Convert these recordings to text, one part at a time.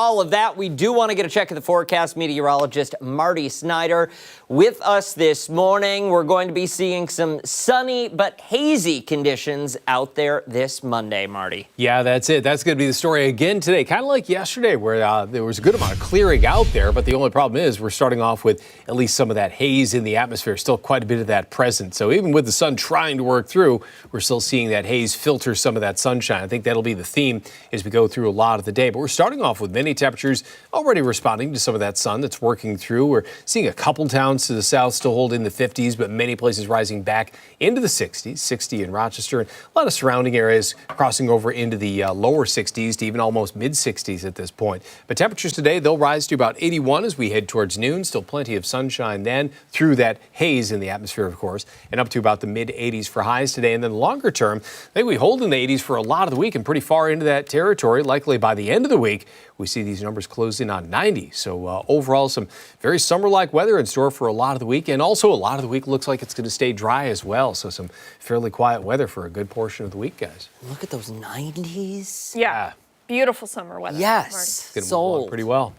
all of that, we do want to get a check of the forecast. Meteorologist Marty Snyder with us this morning. We're going to be seeing some sunny but hazy conditions out there this Monday, Marty. Yeah, that's it. That's going to be the story again today. Kind of like yesterday where there was a good amount of clearing out there, but the only problem is we're starting off with at least some of that haze in the atmosphere, still quite a bit of that present. So even with the sun trying to work through, we're still seeing that haze filter some of that sunshine. I think that'll be the theme as we go through a lot of the day. But we're starting off with many temperatures already responding to some of that sun that's working through. We're seeing a couple towns to the south still holding the 50s, but many places rising back into the 60s, 60 in Rochester, and a lot of surrounding areas crossing over into the lower 60s to even almost mid 60s at this point. But temperatures today, they'll rise to about 81 as we head towards noon. Still plenty of sunshine then through that haze in the atmosphere, of course, and up to about the mid 80s for highs today. And then longer term, I think we hold in the 80s for a lot of the week and pretty far into that territory. Likely by the end of the week, we see these numbers close in on 90. So overall, some very summer-like weather in store for a lot of the week. And also a lot of the week looks like it's going to stay dry as well. So some fairly quiet weather for a good portion of the week, guys. Look at those 90s. Yeah. Beautiful summer weather. Yes. It's going to move along pretty well.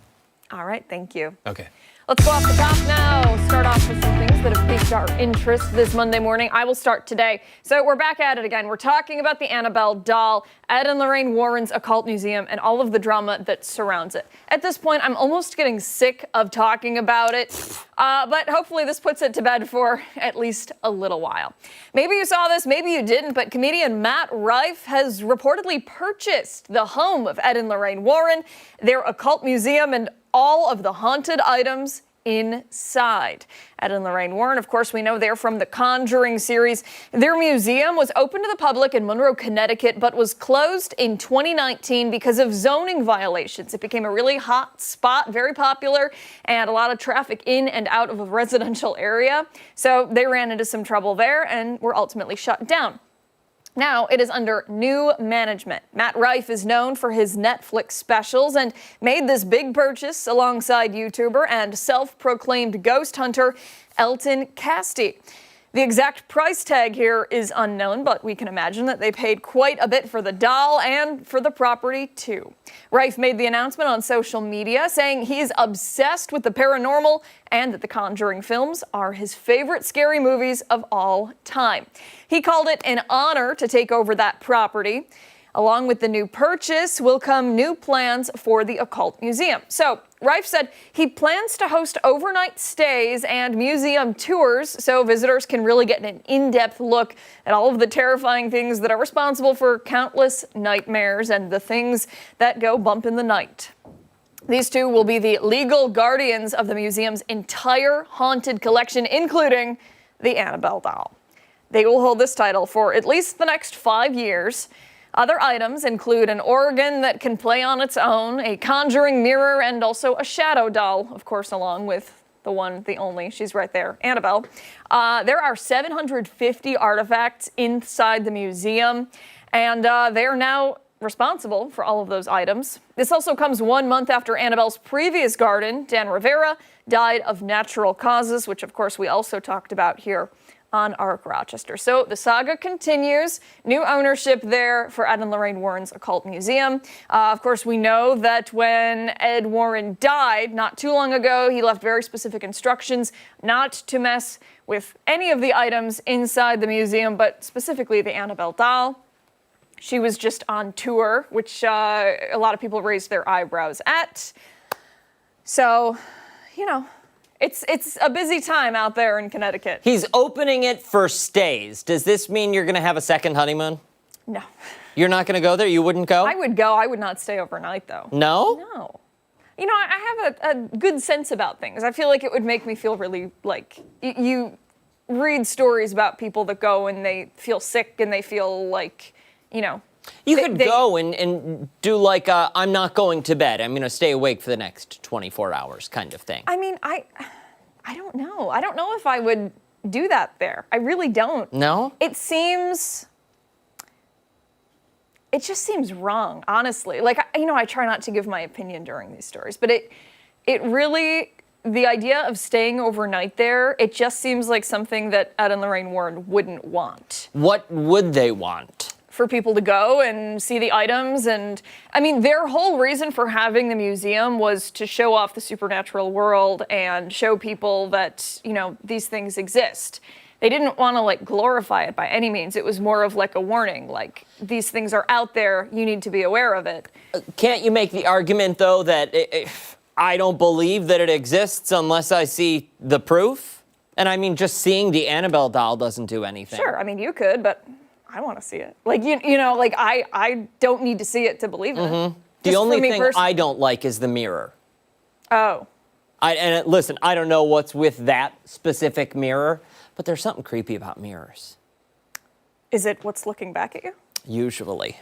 All right. Thank you. Okay. Let's go off the top now. Start off with some things that have piqued our interest this Monday morning. I will start today. So we're back at it again. We're talking about the Annabelle doll, Ed and Lorraine Warren's Occult Museum, and all of the drama that surrounds it. At this point, I'm almost getting sick of talking about it, but hopefully this puts it to bed for at least a little while. Maybe you saw this, maybe you didn't, but comedian Matt Rife has reportedly purchased the home of Ed and Lorraine Warren, their occult museum, and all of the haunted items inside. Ed and Lorraine Warren, of course, we know they're from the Conjuring series. Their museum was open to the public in Monroe, Connecticut, but was closed in 2019 because of zoning violations. It became a really hot spot, very popular, and a lot of traffic in and out of a residential area. So they ran into some trouble there and were ultimately shut down. Now it is under new management. Matt Rife is known for his Netflix specials and made this big purchase alongside YouTuber and self-proclaimed ghost hunter Elton Casti. The exact price tag here is unknown, but we can imagine that they paid quite a bit for the doll and for the property too. Rife made the announcement on social media saying he is obsessed with the paranormal and that the Conjuring films are his favorite scary movies of all time. He called it an honor to take over that property. Along with the new purchase will come new plans for the Occult Museum. So Rife said he plans to host overnight stays and museum tours so visitors can really get an in-depth look at all of the terrifying things that are responsible for countless nightmares and the things that go bump in the night. These two will be the legal guardians of the museum's entire haunted collection, including the Annabelle doll. They will hold this title for at least the next 5 years. Other items include an organ that can play on its own, a conjuring mirror, and also a shadow doll, of course, along with the one, the only, she's right there, Annabelle. There are 750 artifacts inside the museum, and they are now responsible for all of those items. This also comes 1 month after Annabelle's previous guardian, Dan Rivera, died of natural causes, which, of course, we also talked about here on ARC Rochester. So the saga continues. New ownership there for Ed and Lorraine Warren's Occult Museum. Of course, we know that when Ed Warren died not too long ago, he left very specific instructions not to mess with any of the items inside the museum, but specifically the Annabelle doll. She was just on tour, which a lot of people raised their eyebrows at. So, you know, it's a busy time out there in Connecticut. He's opening it for stays. Does this mean you're going to have a second honeymoon? No. You're not going to go there? You wouldn't go? I would go. I would not stay overnight, though. No? No. You know, I have a good sense about things. I feel like it would make me feel really, like, you read stories about people that go and they feel sick and they feel like, you know. You could go and do like a, I'm not going to bed. I'm going to stay awake for the next 24 hours kind of thing. I mean, I don't know. I don't know if I would do that there. I really don't. No? It just seems wrong, honestly. Like, you know, I try not to give my opinion during these stories, but it really, the idea of staying overnight there, it just seems like something that Ed and Lorraine Warren wouldn't want. What would they want? for people to go and see the items. And I mean, their whole reason for having the museum was to show off the supernatural world and show people that, you know, these things exist. They didn't want to like glorify it by any means. It was more of like a warning, like these things are out there, you need to be aware of it. Can't you make the argument, though, that I don't believe that it exists unless I see the proof? And I mean, just seeing the Annabelle doll doesn't do anything. Sure, I mean, you could, but I want to see it. Like, you know, like I don't need to see it to believe in it. The only thing I don't like is the mirror. Oh. Listen, I don't know what's with that specific mirror, but there's something creepy about mirrors. Is it what's looking back at you? Usually.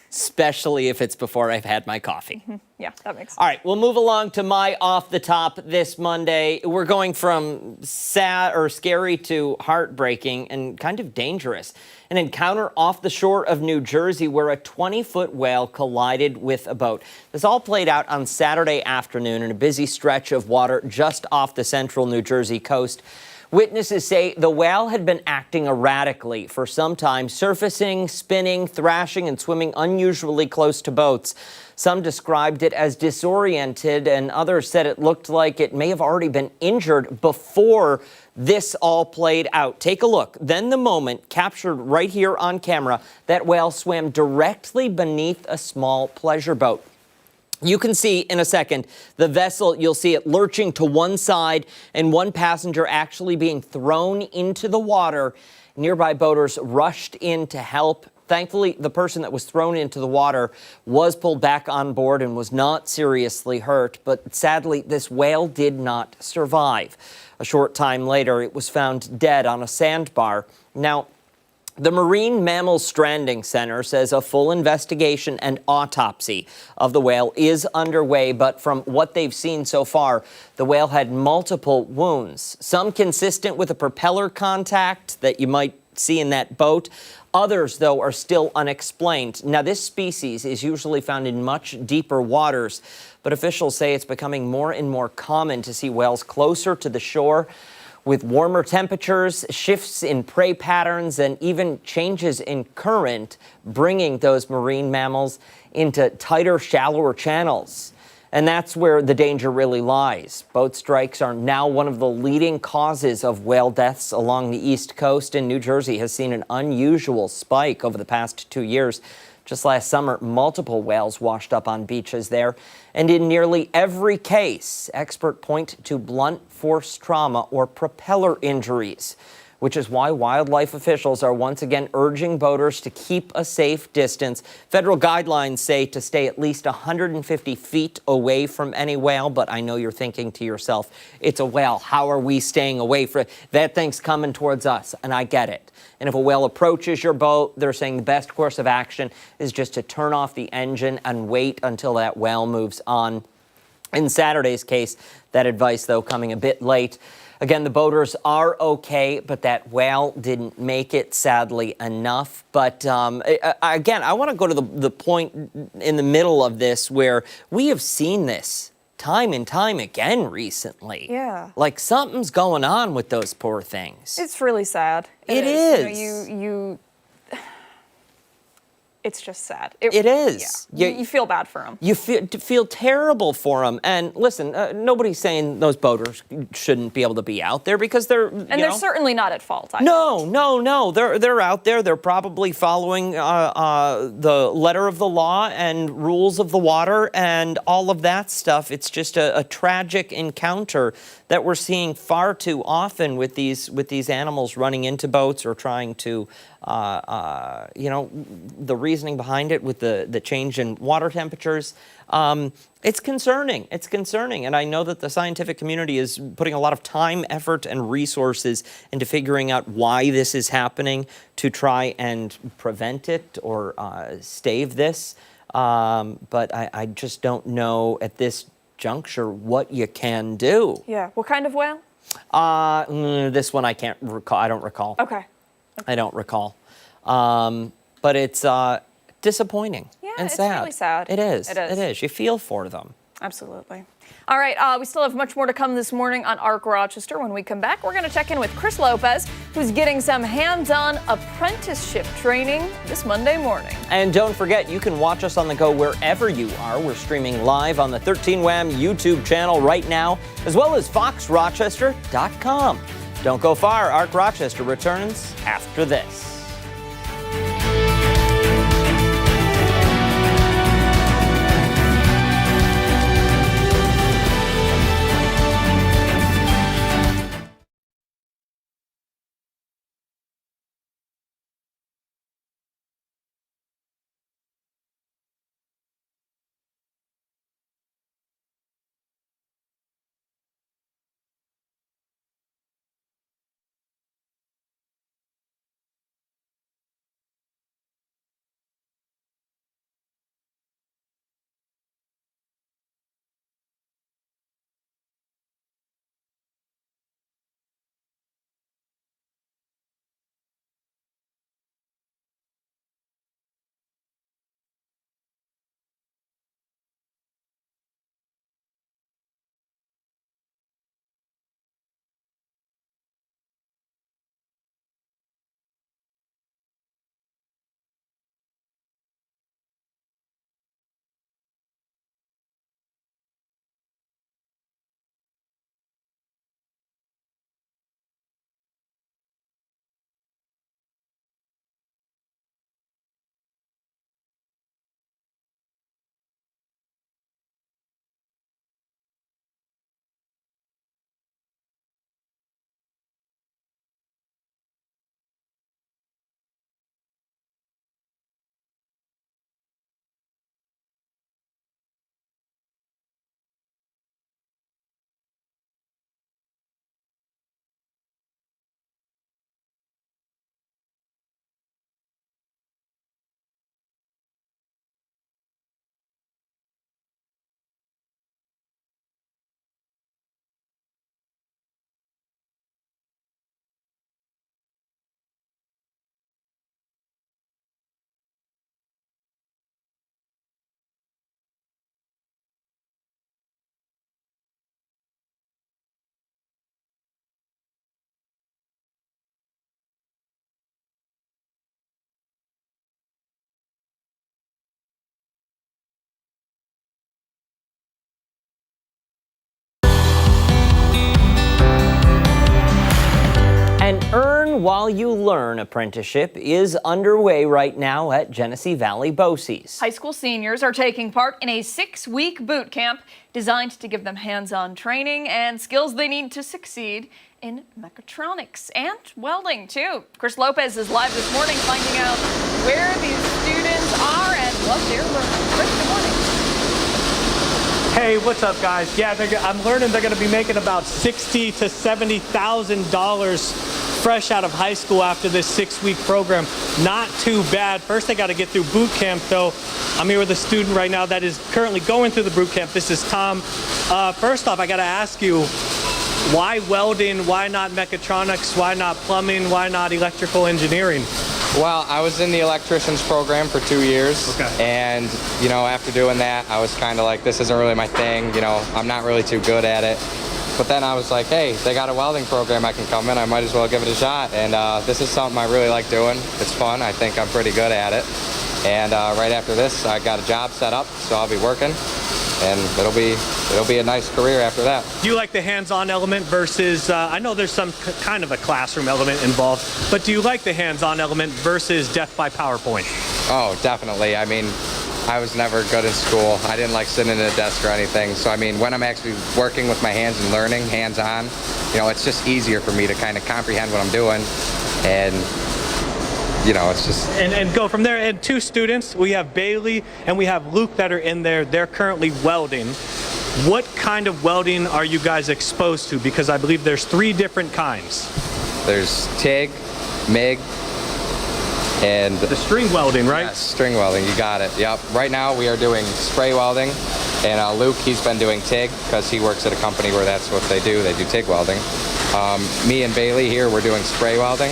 Especially if it's before I've had my coffee. Yeah, that makes sense. All right, we'll move along to my Off the Top this Monday. We're going from sad or scary to heartbreaking and kind of dangerous. An encounter off the shore of New Jersey where a 20-foot whale collided with a boat. This all played out on Saturday afternoon in a busy stretch of water just off the central New Jersey coast. Witnesses say the whale had been acting erratically for some time, surfacing, spinning, thrashing, and swimming unusually close to boats. Some described it as disoriented, and others said it looked like it may have already been injured before this all played out. Take a look. Then the moment, captured right here on camera, that whale swam directly beneath a small pleasure boat. You can see in a second the vessel, you'll see it lurching to one side and one passenger actually being thrown into the water. Nearby boaters rushed in to help. Thankfully, the person that was thrown into the water was pulled back on board and was not seriously hurt. But sadly, this whale did not survive. A short time later, it was found dead on a sandbar. Now, the Marine Mammal Stranding Center says a full investigation and autopsy of the whale is underway, but from what they've seen so far, the whale had multiple wounds, some consistent with a propeller contact that you might see in that boat. Others, though, are still unexplained. Now, this species is usually found in much deeper waters, but officials say it's becoming more and more common to see whales closer to the shore. With warmer temperatures, shifts in prey patterns, and even changes in current, bringing those marine mammals into tighter, shallower channels. And that's where the danger really lies. Boat strikes are now one of the leading causes of whale deaths along the East Coast, and New Jersey has seen an unusual spike over the past 2 years. Just last summer, multiple whales washed up on beaches there. And in nearly every case, experts point to blunt force trauma or propeller injuries, which is why wildlife officials are once again urging boaters to keep a safe distance. Federal guidelines say to stay at least 150 feet away from any whale, but I know you're thinking to yourself, it's a whale. How are we staying away from it? That thing's coming towards us, and I get it. And if a whale approaches your boat, they're saying the best course of action is just to turn off the engine and wait until that whale moves on. In Saturday's case, that advice, though, coming a bit late. Again, the boaters are okay, but that whale didn't make it, sadly enough. But again, I want to go to the point in the middle of this where we have seen this time and time again recently. Yeah. Like something's going on with those poor things. It's really sad. It is. You know, it's just sad. It is. Yeah. You feel bad for them. You feel terrible for them. And listen, nobody's saying those boaters shouldn't be able to be out there because they're they're certainly not at fault. No. They're out there. They're probably following the letter of the law and rules of the water and all of that stuff. It's just a tragic encounter that we're seeing far too often with these animals running into boats or trying to, the reasoning behind it with the change in water temperatures. It's concerning. It's concerning. And I know that the scientific community is putting a lot of time, effort, and resources into figuring out why this is happening to try and prevent it or stave this. But I just don't know at this juncture what you can do. Yeah. What kind of whale? This one I can't recall. I don't recall. Okay. I don't recall. But it's disappointing and it's sad. really sad. It is. It is. It is. You feel for them. Absolutely. All right, we still have much more to come this morning on ARC Rochester. When we come back, we're going to check in with Chris Lopez, who's getting some hands-on apprenticeship training this Monday morning. And don't forget, you can watch us on the go wherever you are. We're streaming live on the 13WAM YouTube channel right now, as well as foxrochester.com. Don't go far. ARC Rochester returns after this. An Earn While You Learn apprenticeship is underway right now at Genesee Valley BOCES. High school seniors are taking part in a 6-week boot camp designed to give them hands-on training and skills they need to succeed in mechatronics and welding, too. Chris Lopez is live this morning finding out where these students are and what they're learning. Chris, good morning. Hey, what's up, guys? Yeah, I'm learning they're going to be making about $60,000 to $70,000 fresh out of high school after this 6-week program. Not too bad. First, they got to get through boot camp, though. I'm here with a student right now that is currently going through the boot camp. This is Tom. First off, I got to ask you, why welding? Why not mechatronics? Why not plumbing? Why not electrical engineering? Well, I was in the electrician's program for 2 years, Okay. and, you know, after doing that, I was kind of like, this isn't really my thing, you know, I'm not really too good at it. But then I was like, hey, they got a welding program I can come in, I might as well give it a shot, and this is something I really like doing. It's fun, I think I'm pretty good at it, and right after this, I got a job set up, so I'll be working, and it'll be a nice career after that. Do you like the hands-on element versus, I know there's some kind of a classroom element involved, but do you like the hands-on element versus death by PowerPoint? Oh, definitely. I mean, I was never good in school. I didn't like sitting at a desk or anything. So, I mean, when I'm actually working with my hands and learning hands-on, you know, it's just easier for me to kind of comprehend what I'm doing. And, you know, it's just... And go from there. And 2 students, we have Bailey and we have Luke that are in there. They're currently welding. What kind of welding are you guys exposed to? Because I believe there's 3 different kinds. There's TIG, MIG, and... The string welding, right? Yes, string welding, you got it. Yep. Right now we are doing spray welding, and Luke, he's been doing TIG because he works at a company where that's what they do. They do TIG welding. Me and Bailey here, we're doing spray welding.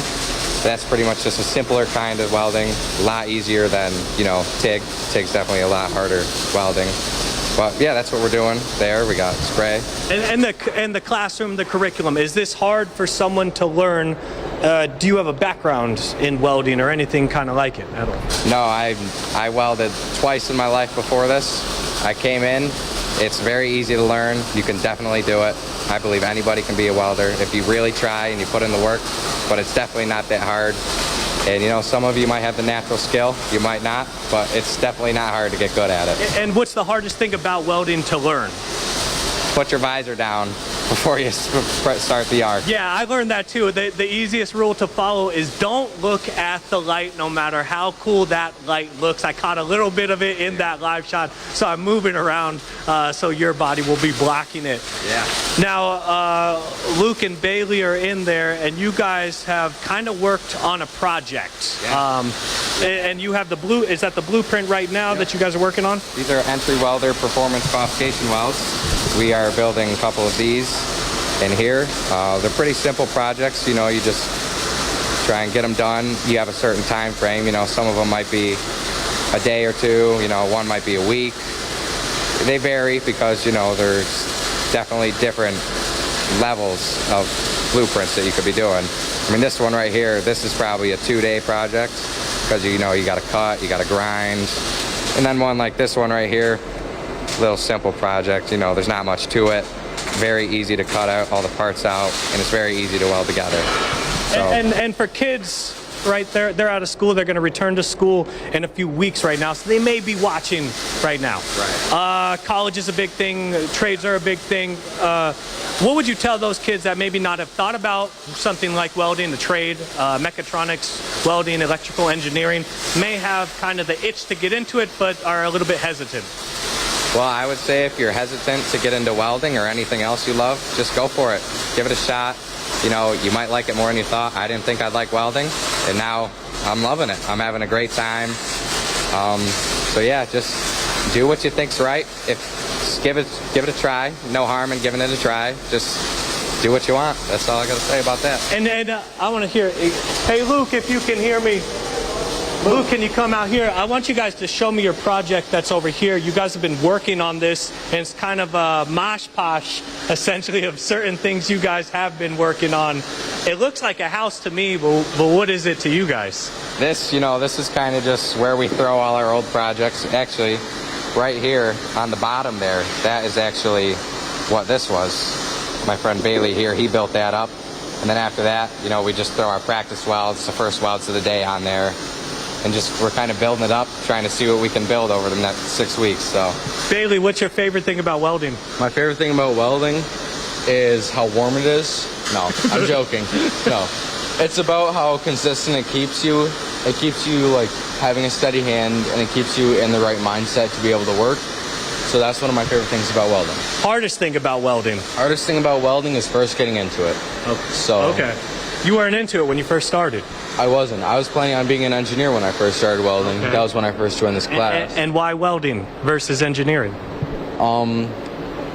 That's pretty much just a simpler kind of welding, a lot easier than, you know, TIG. TIG's definitely a lot harder welding. But yeah, that's what we're doing there. We got Sprague. And the classroom, the curriculum, is this hard for someone to learn? Do you have a background in welding or anything kind of like it at all? No, I welded twice in my life before this. I came in. It's very easy to learn. You can definitely do it. I believe anybody can be a welder if you really try and you put in the work, but it's definitely not that hard. And you know, some of you might have the natural skill, you might not, but it's definitely not hard to get good at it. And what's the hardest thing about welding to learn? Put your visor down before you start the arc. Yeah, I learned that too. The easiest rule to follow is don't look at the light no matter how cool that light looks. I caught a little bit of it in that live shot, so I'm moving around so your body will be blocking it. Yeah. Now, Luke and Bailey are in there, and you guys have kind of worked on a project. Yeah. And you have is that the blueprint right now that you guys are working on? These are entry welder performance qualification welds. We are building a couple of these in here. They're pretty simple projects. You know, you just try and get them done. You have a certain time frame. You know, some of them might be a day or two. You know, one might be a week. They vary because, you know, there's definitely different levels of blueprints that you could be doing. I mean, this one right here, this is probably a 2-day project because, you know, you got to cut, you got to grind. And then one like this one right here, little simple project. You know, there's not much to it. Very easy to cut out all the parts out, and it's very easy to weld together. So. And for kids, right, they're out of school. They're going to return to school in a few weeks right now, so they may be watching right now. Right. College is a big thing. Trades are a big thing. What would you tell those kids that maybe not have thought about something like welding, the trade, mechatronics, welding, electrical engineering, may have kind of the itch to get into it, but are a little bit hesitant? Well, I would say if you're hesitant to get into welding or anything else you love, just go for it. Give it a shot. You know, you might like it more than you thought. I didn't think I'd like welding, and now I'm loving it. I'm having a great time. So yeah, just do what you think's right. Just give it a try. No harm in giving it a try. Just do what you want. That's all I got to say about that. And I want to hear, hey Luke, if you can hear me. Luke, can you come out here? I want you guys to show me your project that's over here. You guys have been working on this, and it's kind of a mosh posh, essentially, of certain things you guys have been working on. It looks like a house to me, but what is it to you guys? This, you know, this is kind of just where we throw all our old projects. Actually, right here on the bottom there, that is actually what this was. My friend Bailey here, he built that up. And then after that, you know, we just throw our practice welds, the first welds of the day on there. And just we're kind of building it up, trying to see what we can build over the next 6 weeks. So, Bailey, what's your favorite thing about welding? My favorite thing about welding is how warm it is. No, I'm joking. No, it's about how consistent it keeps you. It keeps you like having a steady hand, and it keeps you in the right mindset to be able to work. So that's one of my favorite things about welding. Hardest thing about welding? Hardest thing about welding is first getting into it. Okay. You weren't into it when you first started? I wasn't. I was planning on being an engineer when I first started welding. Okay. That was when I first joined this class. And why welding versus engineering?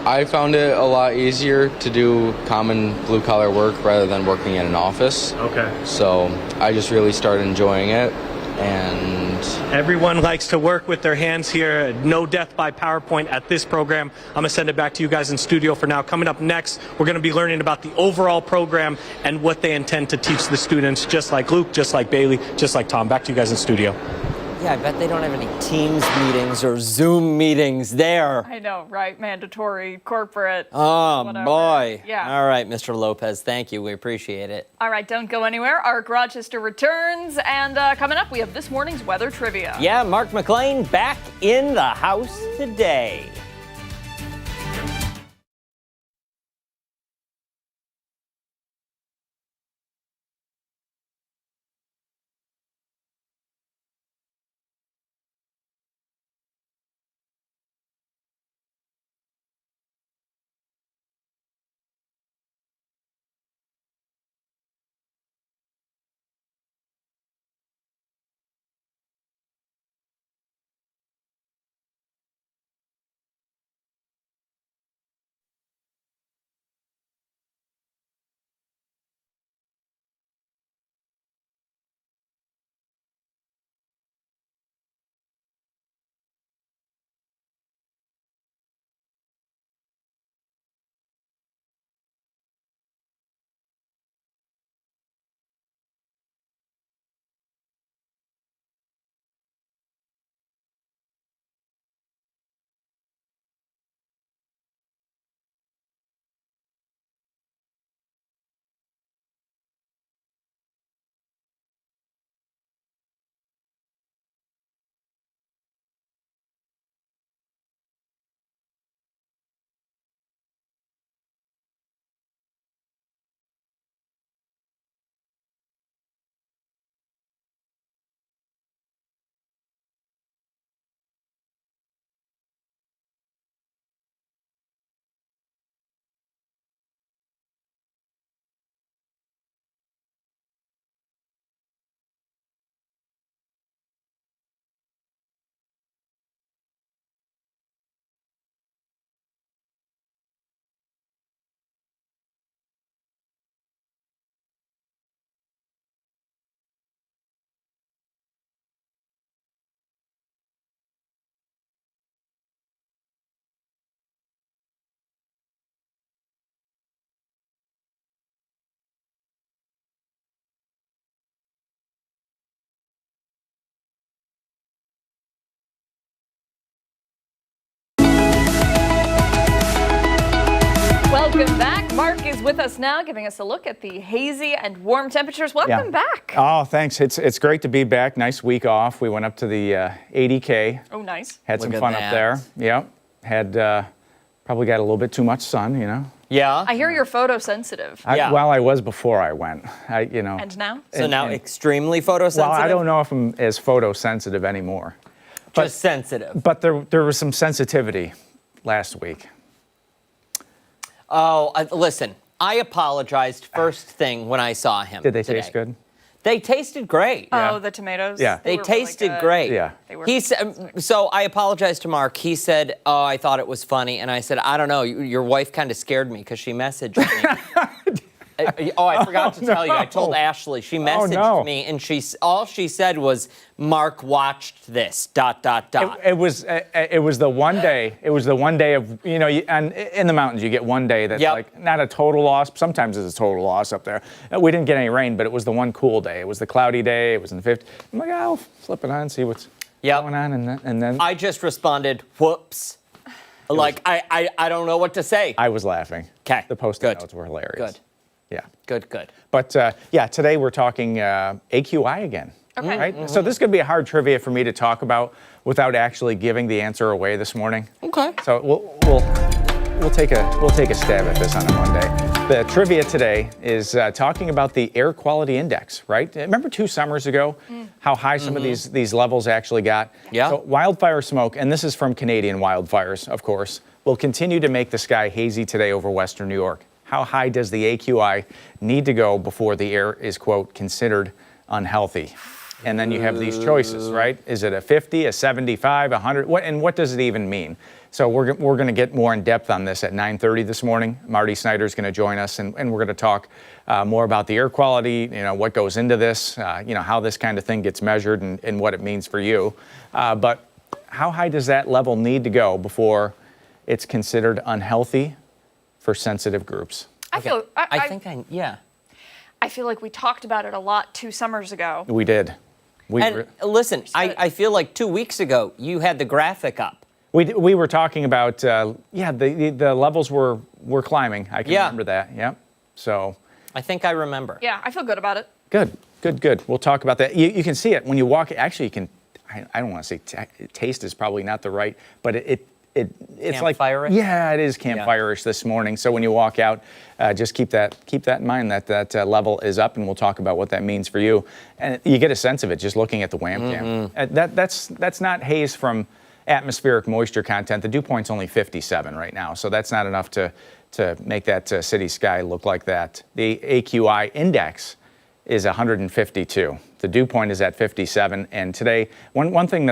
I found it a lot easier to do common blue-collar work rather than working in an office. Okay. So I just really started enjoying it. And everyone likes to work with their hands here. No death by PowerPoint at this program. I'm going to send it back to you guys in studio for now. Coming up next, we're going to be learning about the overall program and what they intend to teach the students, just like Luke, just like Bailey, just like Tom. Back to you guys in studio. Yeah, I bet they don't have any Teams meetings or Zoom meetings there. I know, right? Mandatory, corporate. Oh, whatever. boy. Yeah. All right, Mr. Lopez, thank you. We appreciate it. All right, don't go anywhere. ARC Rochester returns. And coming up, we have this morning's weather trivia. Yeah, Mark McLean back in the house today. Welcome back. Mark is with us now, giving us a look at the hazy and warm temperatures. Welcome back. Oh, thanks. It's great to be back. Nice week off. We went up to the 80K. Oh, nice. Had some Look at fun that. up there. Yep. Had probably got a little bit too much sun, you know. Yeah. I hear you're photosensitive. Yeah. Well, I was before I went. And now? So now extremely photosensitive? Well, I don't know if I'm as photosensitive anymore. Just sensitive. But there was some sensitivity last week. Oh, listen, I apologized first thing when I saw him. Did they today. taste good? They tasted great. Oh, the tomatoes? Yeah. They were really tasted good. great. Yeah. They were. He said, so I apologized to Mark. He said, "Oh, I thought it was funny," and I said, "I don't know. Your wife kind of scared me because she messaged me." I forgot to tell you. I told Ashley. She messaged me, and all she said was, "Mark watched this." ... It was the one day. It was the one day of and in the mountains you get one day that's Yep. like not a total loss. Sometimes it's a total loss up there. We didn't get any rain, but it was the one cool day. It was the cloudy day. It was in the 50s. I'm like, I'll flip it on and see what's going on, and then I just responded, "Whoops." Like I don't know what to say. I was laughing. 'Kay. The post-it Good. notes were hilarious. Good. Yeah. Good. But today we're talking AQI again. Okay. Right? So this could be a hard trivia for me to talk about without actually giving the answer away this morning. Okay. So we'll take a stab at this on a Monday. The trivia today is talking about the air quality index, right? Remember 2 summers ago how high some of these levels actually got? Yeah. So wildfire smoke, and this is from Canadian wildfires, of course, will continue to make the sky hazy today over western New York. How high does the AQI need to go before the air is, quote, considered unhealthy? And then you have these choices, right? Is it a 50, a 75, 100? What does it even mean? So we're going to get more in depth on this at 9:30 this morning. Marty Snyder is going to join us, and we're going to talk more about the air quality, what goes into this, how this kind of thing gets measured and what it means for you. But how high does that level need to go before it's considered unhealthy for sensitive groups? I feel like we talked about it a lot 2 summers ago. We did. And listen, I feel like 2 weeks ago you had the graphic up. We were talking about the levels were climbing. I can remember that. Yep. So I think I remember. Yeah, I feel good about it. Good. We'll talk about that. You can see it when you walk. Actually, you can. I don't want to say taste is probably not the right, but it's like campfire-ish? Yeah, it is campfire-ish this morning. So when you walk out, just keep that in mind that level is up, and we'll talk about what that means for you. And you get a sense of it just looking at the WAM cam. That's not haze from atmospheric moisture content. The dew point's only 57 right now, so that's not enough to make that city sky look like that. The AQI index is 152. The dew point is at 57, and today, one thing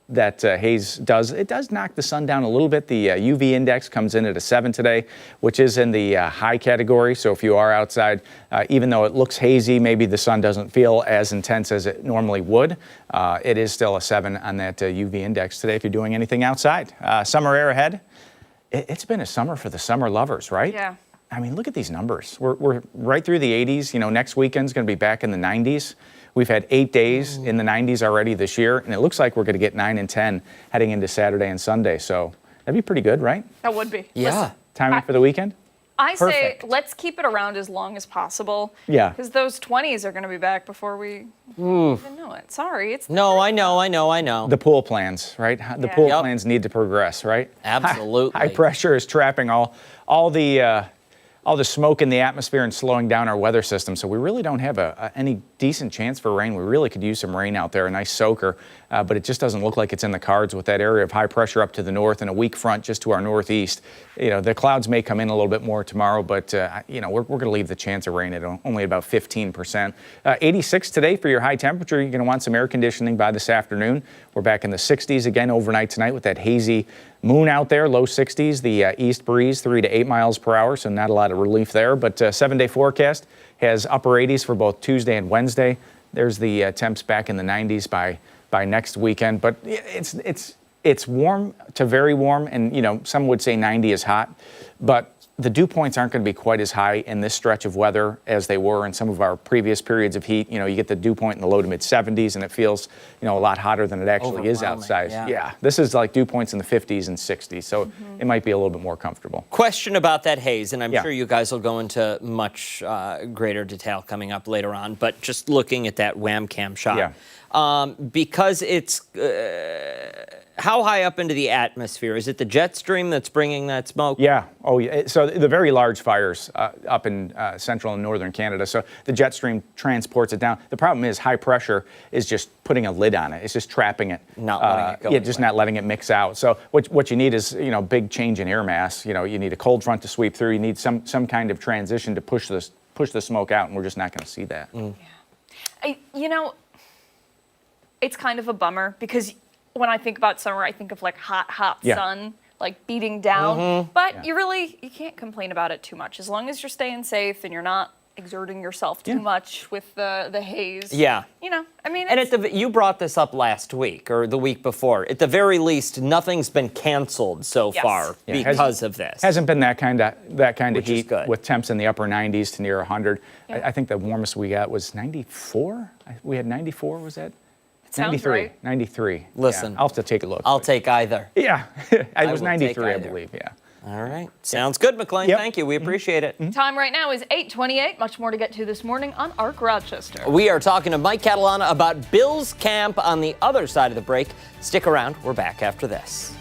that haze does, it does knock the sun down a little bit. The UV index comes in at a 7 today, which is in the high category. So if you are outside, even though it looks hazy, maybe the sun doesn't feel as intense as it normally would, it is still a 7 on that UV index today if you're doing anything outside. Summer air ahead. It's been a summer for the summer lovers, right? Yeah. I mean, look at these numbers. We're right through the 80s. next weekend's going to be back in the 90s. We've had 8 days in the 90s already this year, and it looks like we're going to get 9 and 10 heading into Saturday and Sunday. So that'd be pretty good, right? That would be. Yeah. Listen, Timing for the weekend? I say Perfect. let's keep it around as long as possible. Yeah. Because those 20s are going to be back before we even know it. Sorry. No, I know. The pool plans, right? The Yeah. pool Yep. plans need to progress, right? Absolutely. High pressure is trapping all the smoke in the atmosphere and slowing down our weather system. So we really don't have any decent chance for rain. We really could use some rain out there, a nice soaker, but it just doesn't look like it's in the cards with that area of high pressure up to the north and a weak front just to our northeast. The clouds may come in a little bit more tomorrow, but we're going to leave the chance of rain at only about 15%. 86 today for your high temperature. You're going to want some air conditioning by this afternoon. We're back in the 60s again overnight tonight with that hazy moon out there, low 60s, the east breeze 3 to 8 miles per hour, so not a lot of relief there. But 7-day forecast has upper 80s for both Tuesday and Wednesday. There's the temps back in the 90s by next weekend. But it's warm to very warm, and some would say 90 is hot. but the dew points aren't going to be quite as high in this stretch of weather as they were in some of our previous periods of heat. You get the dew point in the low to mid 70s, and it feels, a lot hotter than it actually is outside. Yeah, this is like dew points in the 50s and 60s, so it might be a little bit more comfortable. Question about that haze, and I'm sure you guys will go into much greater detail coming up later on, but just looking at that wham cam shot. Because it's how high up into the atmosphere? Is it the jet stream that's bringing that smoke? Yeah. Oh, yeah. So the very large fires up in central and northern Canada. So the jet stream transports it down. The problem is high pressure is just putting a lid on it. It's just trapping it. Not letting it go. Yeah, just not letting it mix out. So what you need is big change in air mass. You need a cold front to sweep through. You need some kind of transition to push the smoke out, and we're just not going to see that. Yeah. It's kind of a bummer because when I think about summer, I think of like hot sun, like beating down. But you can't complain about it too much as long as you're staying safe and you're not exerting yourself too much with the haze. Yeah. And you brought this up last week or the week before. At the very least, nothing's been canceled so far because of this. Hasn't been that kind of heat good. With temps in the upper 90s to near 100. I think the warmest we got was 94. We had 94. Was that? 93. Right. 93. Listen. I'll have to take a look. I'll take either. Yeah. It was will 93, take I either. believe. Yeah. All right. Sounds good, McLean. Yep. Thank you. We appreciate it. Time right now is 8:28. Much more to get to this morning on ARC Rochester. We are talking to Mike Catalana about Bill's camp on the other side of the break. Stick around. We're back after this.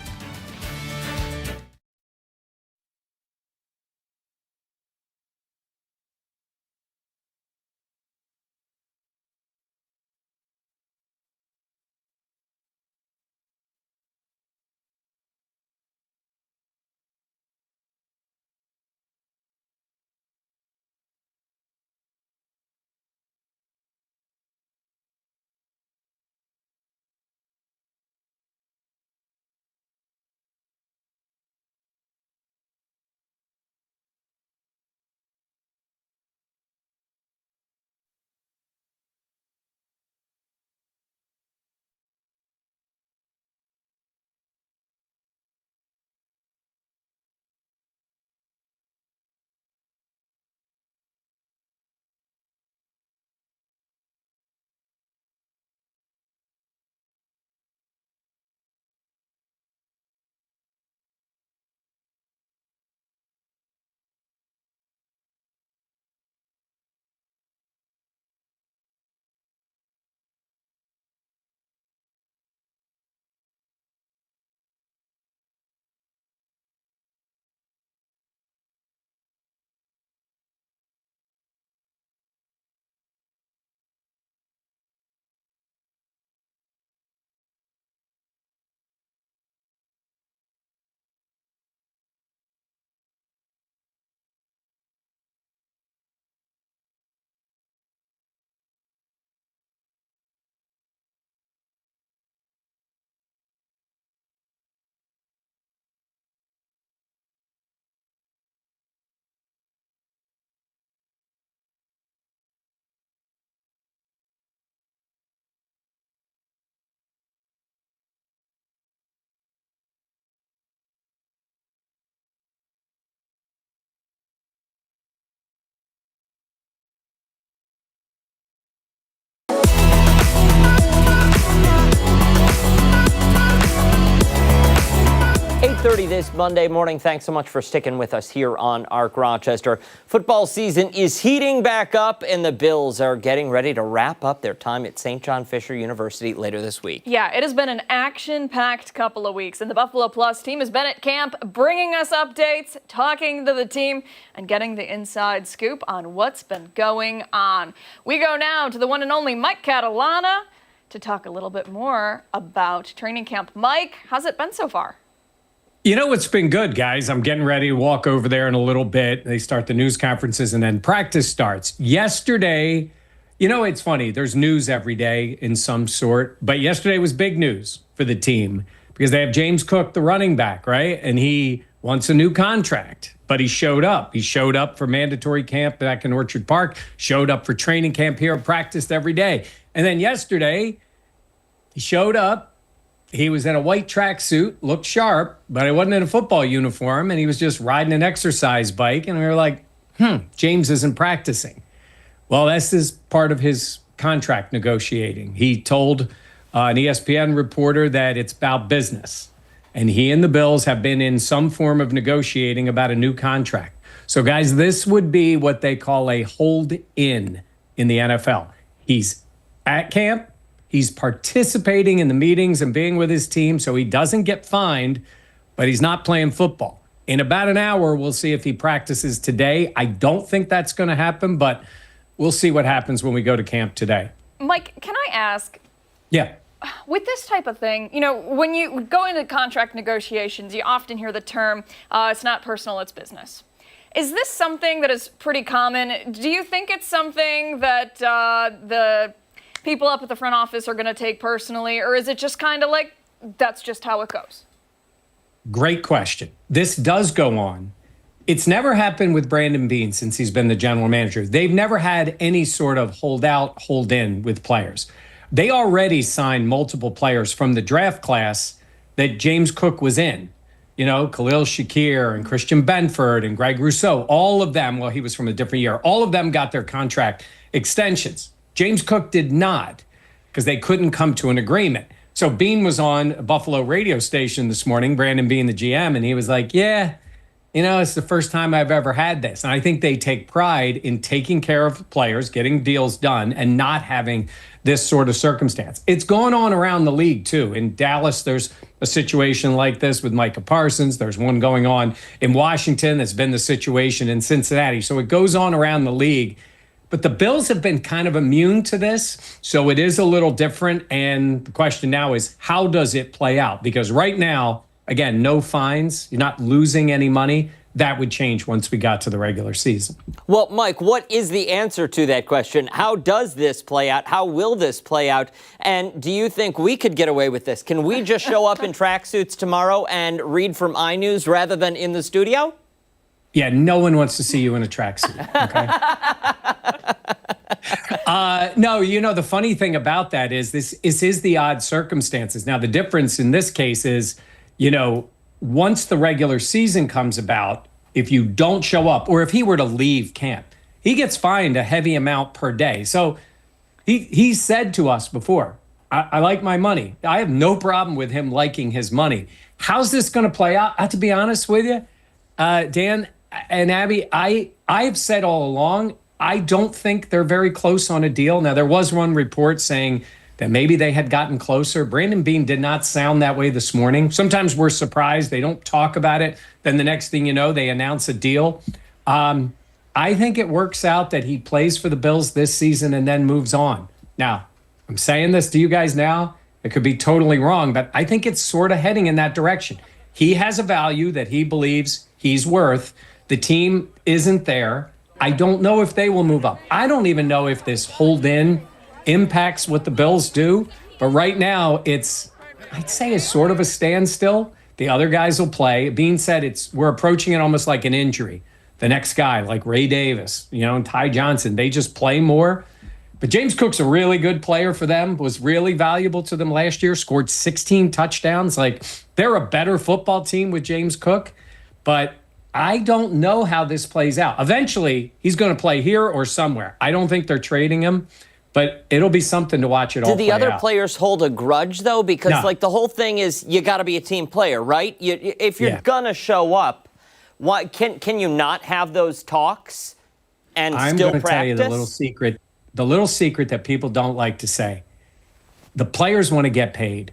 This Monday morning. Thanks so much for sticking with us here on ARC Rochester. Football season is heating back up, and the Bills are getting ready to wrap up their time at St. John Fisher University later this week. Yeah, it has been an action-packed couple of weeks, and the Buffalo Plus team has been at camp bringing us updates, talking to the team, and getting the inside scoop on what's been going on. We go now to the one and only Mike Catalana to talk a little bit more about training camp. Mike, how's it been so far? It's been good, guys. I'm getting ready to walk over there in a little bit. They start the news conferences and then practice starts. Yesterday, it's funny. There's news every day in some sort, but yesterday was big news for the team because they have James Cook, the running back, right? And he wants a new contract, but he showed up. He showed up for mandatory camp back in Orchard Park, showed up for training camp here, practiced every day. And then yesterday, he showed up he was in a white tracksuit, looked sharp, but he wasn't in a football uniform, and he was just riding an exercise bike. And we were like, James isn't practicing. Well, this is part of his contract negotiating. He told an ESPN reporter that it's about business. And he and the Bills have been in some form of negotiating about a new contract. So, guys, this would be what they call a hold-in the NFL. He's at camp. He's participating in the meetings and being with his team, so he doesn't get fined, but he's not playing football. In about an hour, we'll see if he practices today. I don't think that's going to happen, but we'll see what happens when we go to camp today. Mike, can I ask? Yeah. With this type of thing, when you go into contract negotiations, you often hear the term, it's not personal, it's business. Is this something that is pretty common? Do you think it's something that the people up at the front office are going to take personally, or is it just kind of like, that's just how it goes? Great question. This does go on. It's never happened with Brandon Beane since he's been the general manager. They've never had any sort of hold out, hold in with players. They already signed multiple players from the draft class that James Cook was in. Khalil Shakir and Christian Benford and Greg Rousseau, all of them, well, he was from a different year. All of them got their contract extensions. James Cook did not, because they couldn't come to an agreement. So Beane was on a Buffalo radio station this morning, Brandon Beane, the GM, and he was like, it's the first time I've ever had this. And I think they take pride in taking care of players, getting deals done, and not having this sort of circumstance. It's going on around the league, too. In Dallas, there's a situation like this with Micah Parsons. There's one going on in Washington. That's been the situation in Cincinnati. So it goes on around the league. But the Bills have been kind of immune to this, so it is a little different. And the question now is, how does it play out? Because right now, again, no fines. You're not losing any money. That would change once we got to the regular season. Well, Mike, what is the answer to that question? How does this play out? How will this play out? And do you think we could get away with this? Can we just show up in tracksuits tomorrow and read from iNews rather than in the studio? Yeah, no one wants to see you in a tracksuit, okay? No, the funny thing about that is this is the odd circumstances. Now, the difference in this case is, once the regular season comes about, if you don't show up, or if he were to leave camp, he gets fined a heavy amount per day. So he said to us before, I like my money. I have no problem with him liking his money. How's this going to play out? To be honest with you, Dan and Abby, I've said all along, I don't think they're very close on a deal. Now, there was one report saying that maybe they had gotten closer. Brandon Beane did not sound that way this morning. Sometimes we're surprised. They don't talk about it. Then the next thing you know, they announce a deal. I think it works out that he plays for the Bills this season and then moves on. Now, I'm saying this to you guys now. It could be totally wrong, but I think it's sort of heading in that direction. He has a value that he believes he's worth. The team isn't there. I don't know if they will move up. I don't even know if this hold-in impacts what the Bills do. But right now, I'd say it's sort of a standstill. The other guys will play. Beane said we're approaching it almost like an injury. The next guy, like Ray Davis, and Ty Johnson, they just play more. But James Cook's a really good player for them, was really valuable to them last year, scored 16 touchdowns. Like, they're a better football team with James Cook. But I don't know how this plays out. Eventually, he's going to play here or somewhere. I don't think they're trading him, but it'll be something to watch it all play out. Do the other players hold a grudge, though? Because, the whole thing is you got to be a team player, right? If you're going to show up, why can you not have those talks and still practice? I'm going to tell you the little secret that people don't like to say. The players want to get paid.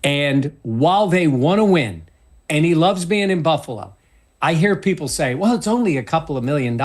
And while they want to win, and he loves being in Buffalo, I hear people say, well, it's only a couple of $1 million.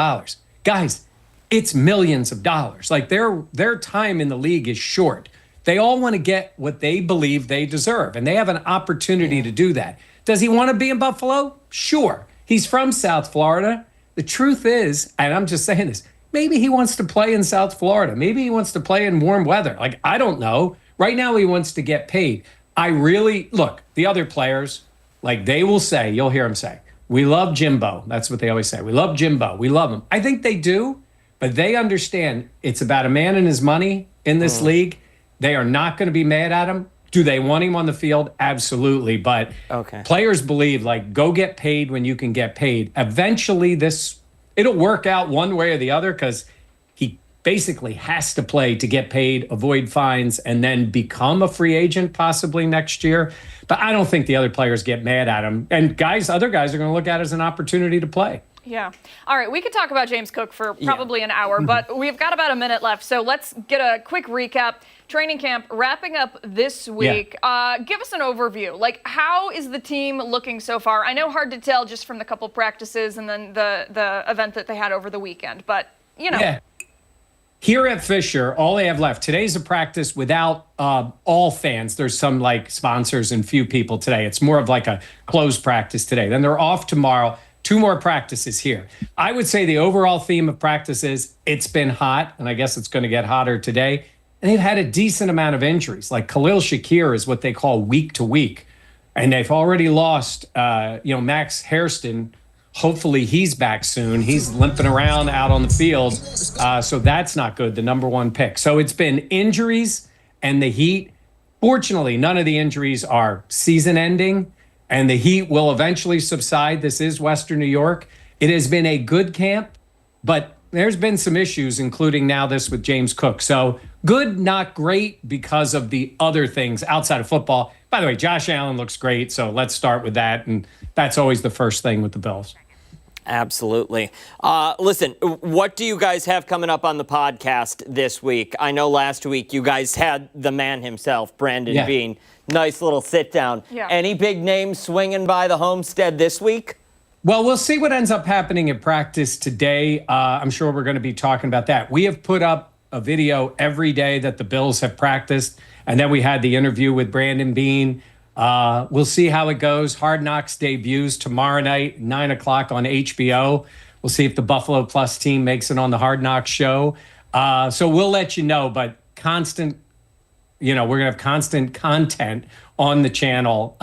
Guys, it's millions of dollars. Like, their time in the league is short. They all want to get what they believe they deserve, and they have an opportunity to do that. Does he want to be in Buffalo? Sure. He's from South Florida. The truth is, and I'm just saying this, maybe he wants to play in South Florida. Maybe he wants to play in warm weather. Like, I don't know. Right now, he wants to get paid. Look, the other players, like, they will say, you'll hear them say, we love Jimbo. That's what they always say. We love Jimbo. We love him. I think they do, but they understand it's about a man and his money in this league. They are not going to be mad at him. Do they want him on the field? Absolutely. But players believe, like, go get paid when you can get paid. Eventually, it'll work out one way or the other because he basically has to play to get paid, avoid fines, and then become a free agent possibly next year. But I don't think the other players get mad at him. And other guys are going to look at it as an opportunity to play. Yeah. All right. We could talk about James Cook for probably an hour, but we've got about a minute left. So let's get a quick recap. Training camp wrapping up this week. Give us an overview. Like, how is the team looking so far? I know hard to tell just from the couple practices and then the event that they had over the weekend, but, you know. Yeah. Here at Fisher, all they have left, today's a practice without all fans. There's some like sponsors and few people today. It's more of like a closed practice today. Then they're off tomorrow. 2 more practices here. I would say the overall theme of practice is it's been hot, and I guess it's going to get hotter today. And they've had a decent amount of injuries. Like Khalil Shakir is what they call week to week. And they've already lost, Max Hairston. Hopefully he's back soon. He's limping around out on the field. So that's not good, the number 1 pick. So it's been injuries and the heat. Fortunately, none of the injuries are season ending. And the heat will eventually subside. This is Western New York. It has been a good camp, but there's been some issues, including now this with James Cook. So good, not great because of the other things outside of football. By the way, Josh Allen looks great, so let's start with that. And that's always the first thing with the Bills. Absolutely. Listen, what do you guys have coming up on the podcast this week? I know last week you guys had the man himself, Brandon Beane. Nice little sit down. Yeah. Any big names swinging by the homestead this week? Well, we'll see what ends up happening in practice today. I'm sure we're going to be talking about that. We have put up a video every day that the Bills have practiced, and then we had the interview with Brandon Beane. We'll see how it goes. Hard Knocks debuts tomorrow night, 9 o'clock on HBO. We'll see if the Buffalo Plus team makes it on the Hard Knocks show. So we'll let you know, but we're going to have constant content on the channel.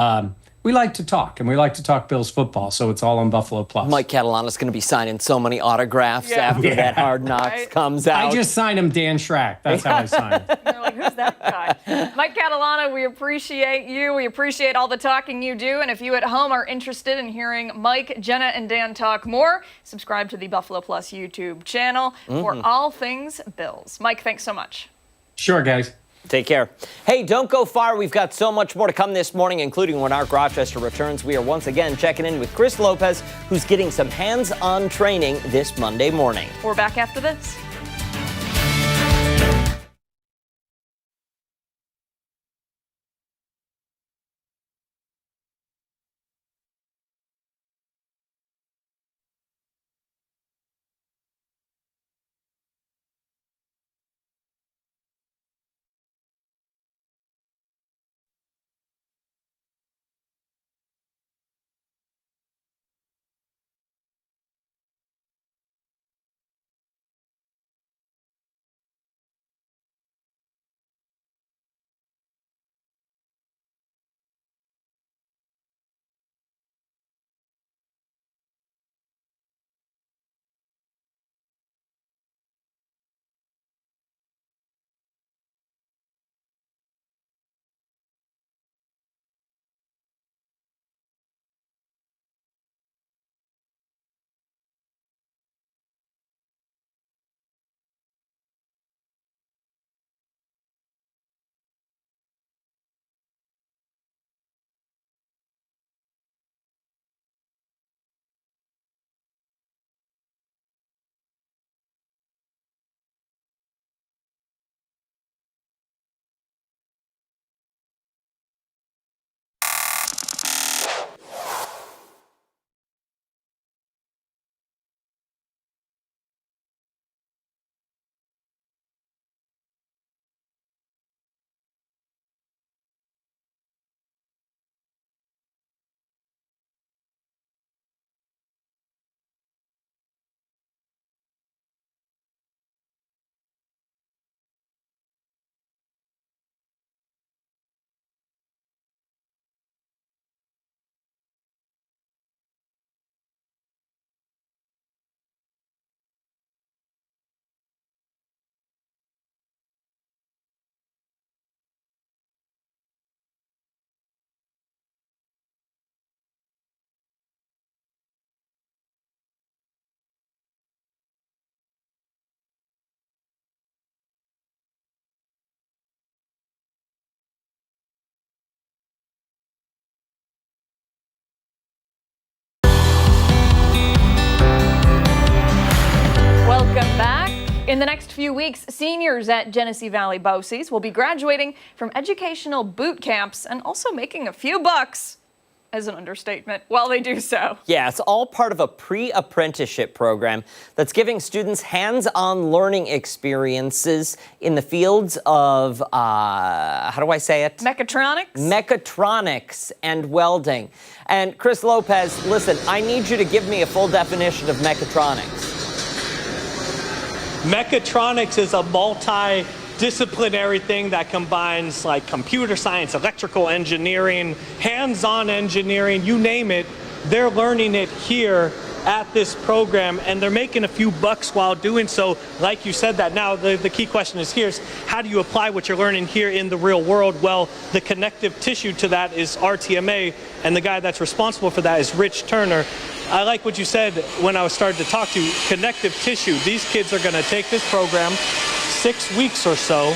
We like to talk, and we like to talk Bills football, so it's all on Buffalo Plus. Mike Catalana's going to be signing so many autographs after that Hard Knocks comes out. I just signed him Dan Schrack. That's how I signed him. You're like, who's that guy? Mike Catalana, we appreciate you. We appreciate all the talking you do. And if you at home are interested in hearing Mike, Jenna, and Dan talk more, subscribe to the Buffalo Plus YouTube channel for all things Bills. Mike, thanks so much. Sure, guys. Take care. Hey, don't go far. We've got so much more to come this morning, including when Arc Rochester returns. We are once again checking in with Chris Lopez, who's getting some hands-on training this Monday morning. We're back after this. In the next few weeks, seniors at Genesee Valley BOCES will be graduating from educational boot camps and also making a few bucks, as an understatement, while they do so. Yeah, it's all part of a pre-apprenticeship program that's giving students hands-on learning experiences in the fields of, how do I say it? Mechatronics? Mechatronics and welding. And Chris Lopez, listen, I need you to give me a full definition of mechatronics. Mechatronics is a multi-disciplinary thing that combines like computer science, electrical engineering, hands-on engineering, you name it. They're learning it here at this program, and they're making a few bucks while doing so, like you said that. Now, the key question is here's how do you apply what you're learning here in the real world? Well, the connective tissue to that is RTMA, and the guy that's responsible for that is Rich Turner. I like what you said when I was starting to talk to you, connective tissue. These kids are gonna take this program 6 weeks or so,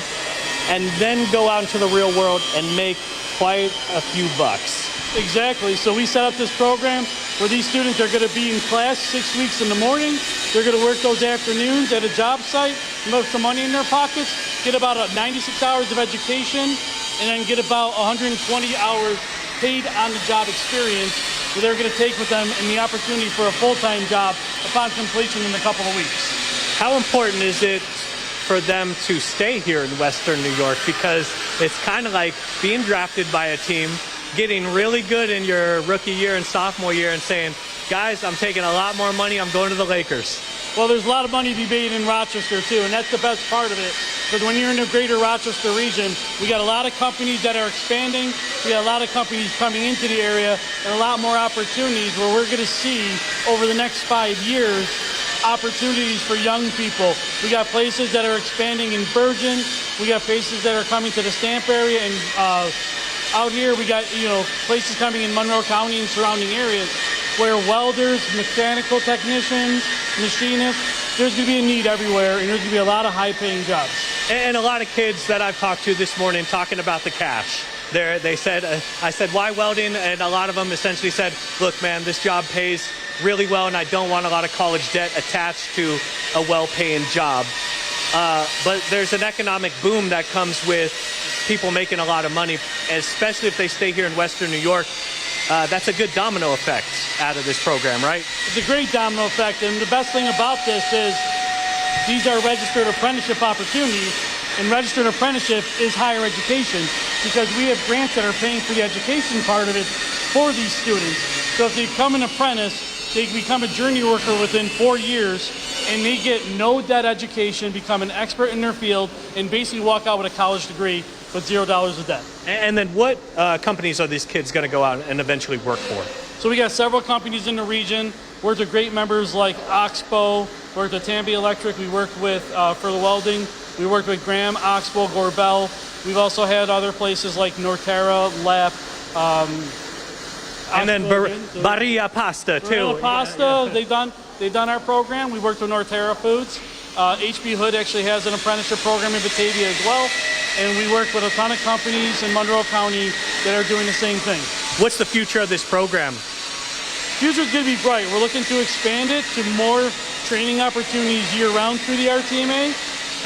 and then go out into the real world and make quite a few bucks. Exactly. So we set up this program where these students are going to be in class 6 weeks in the morning. They're going to work those afternoons at a job site, put some money in their pockets, get about 96 hours of education, and then get about 120 hours paid on the job experience that they're going to take with them and the opportunity for a full-time job upon completion in a couple of weeks. How important is it for them to stay here in Western New York? Because it's kind of like being drafted by a team, getting really good in your rookie year and sophomore year and saying, guys, I'm taking a lot more money, I'm going to the Lakers. Well, there's a lot of money to be made in Rochester, too, and that's the best part of it. Because when you're in the greater Rochester region, we got a lot of companies that are expanding, we got a lot of companies coming into the area, and a lot more opportunities where we're going to see, over the next 5 years, opportunities for young people. We got places that are expanding in Bergen, we got places that are coming to the Stamp area, and out here we got, places coming in Monroe County and surrounding areas where welders, mechanical technicians, machinists, there's going to be a need everywhere, and there's going to be a lot of high-paying jobs. And a lot of kids that I've talked to this morning talking about the cash. They said, I said, why welding? And a lot of them essentially said, look, man, this job pays really well, and I don't want a lot of college debt attached to a well-paying job. But there's an economic boom that comes with people making a lot of money, especially if they stay here in Western New York. That's a good domino effect out of this program, right? It's a great domino effect, and the best thing about this is these are registered apprenticeship opportunities, and registered apprenticeship is higher education because we have grants that are paying for the education part of it for these students. So if they become an apprentice, they become a journey worker within 4 years, and they get no debt education, become an expert in their field, and basically walk out with a college degree with $0 of debt. And then what companies are these kids going to go out and eventually work for? So we got several companies in the region. Worked with great members like Oxbow, worked with Tambi Electric, we worked with for the welding. We worked with Graham, Oxbow, Gorbel. We've also had other places like Norterra, Lap, and then Barilla Pasta too. Barilla Pasta, they've done our program. We worked with Norterra Foods. HB Hood actually has an apprenticeship program in Batavia as well. And we work with a ton of companies in Monroe County that are doing the same thing. What's the future of this program? Future's going to be bright. We're looking to expand it to more training opportunities year-round through the RTMA.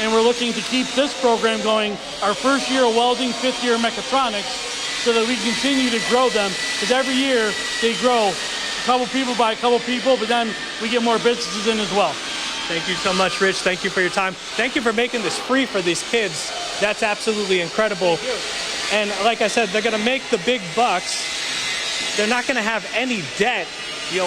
And we're looking to keep this program going our first year of welding, fifth year of mechatronics, so that we continue to grow them. Because every year they grow a couple people by a couple people, but then we get more businesses in as well. Thank you so much, Rich. Thank you for your time. Thank you for making this free for these kids. That's absolutely incredible. And like I said, they're going to make the big bucks. They're not going to have any debt.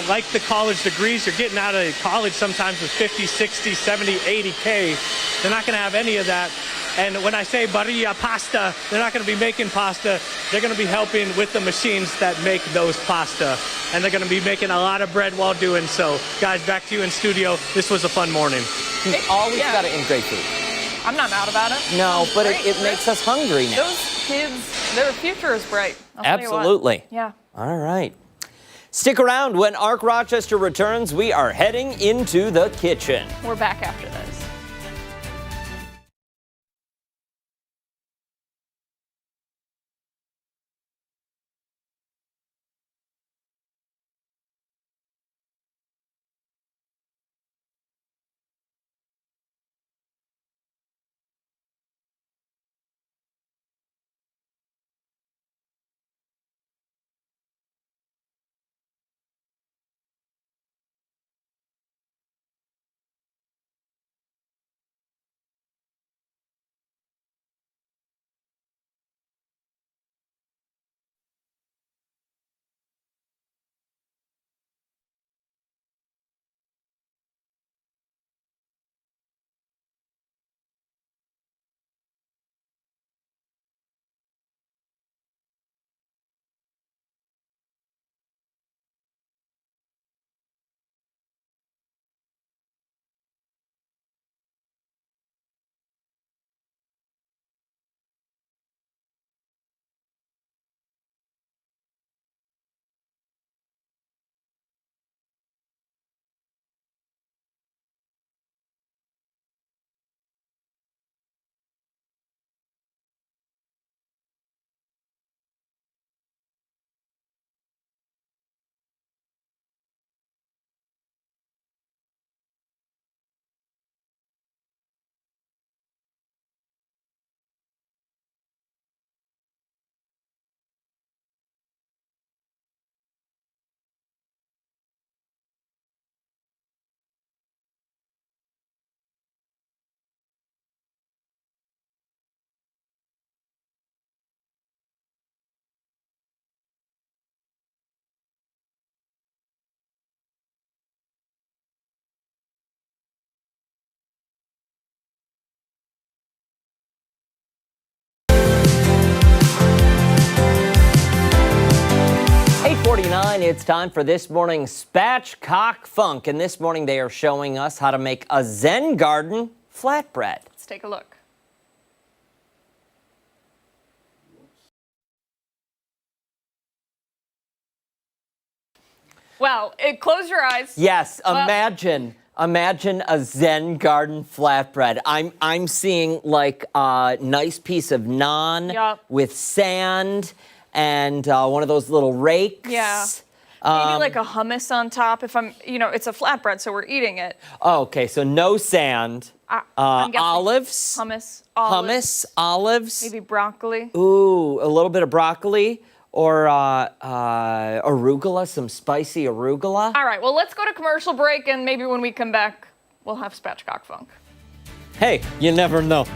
Like the college degrees, you're getting out of college sometimes with 50, 60, 70, 80K. They're not going to have any of that. And when I say Barilla Pasta, they're not going to be making pasta. They're going to be helping with the machines that make those pasta. And they're going to be making a lot of bread while doing so. Guys, back to you in studio. This was a fun morning. Always got to integrate food. I'm not mad about it. No, but it makes us hungry now. Those kids, their future is bright. I'll tell you what. Absolutely. Yeah. All right. Stick around. When Arc Rochester returns, we are heading into the kitchen. We're back after this. 9, it's time for this morning's Spatchcock Funk. And this morning they are showing us how to make a Zen garden flatbread. Let's take a look. Well, close your eyes. Yes, Well- imagine a Zen garden flatbread. I'm seeing like a nice piece of naan Yup. with sand and one of those little rakes. Yeah. Maybe like a hummus on top. If it's a flatbread, so we're eating it. Oh, okay, so no sand. I'm guessing Olives. Hummus, olives. maybe broccoli. Ooh, a little bit of broccoli or arugula, some spicy arugula. All right, well, let's go to commercial break, and maybe when we come back, we'll have Spatchcock Funk. Hey, you never know.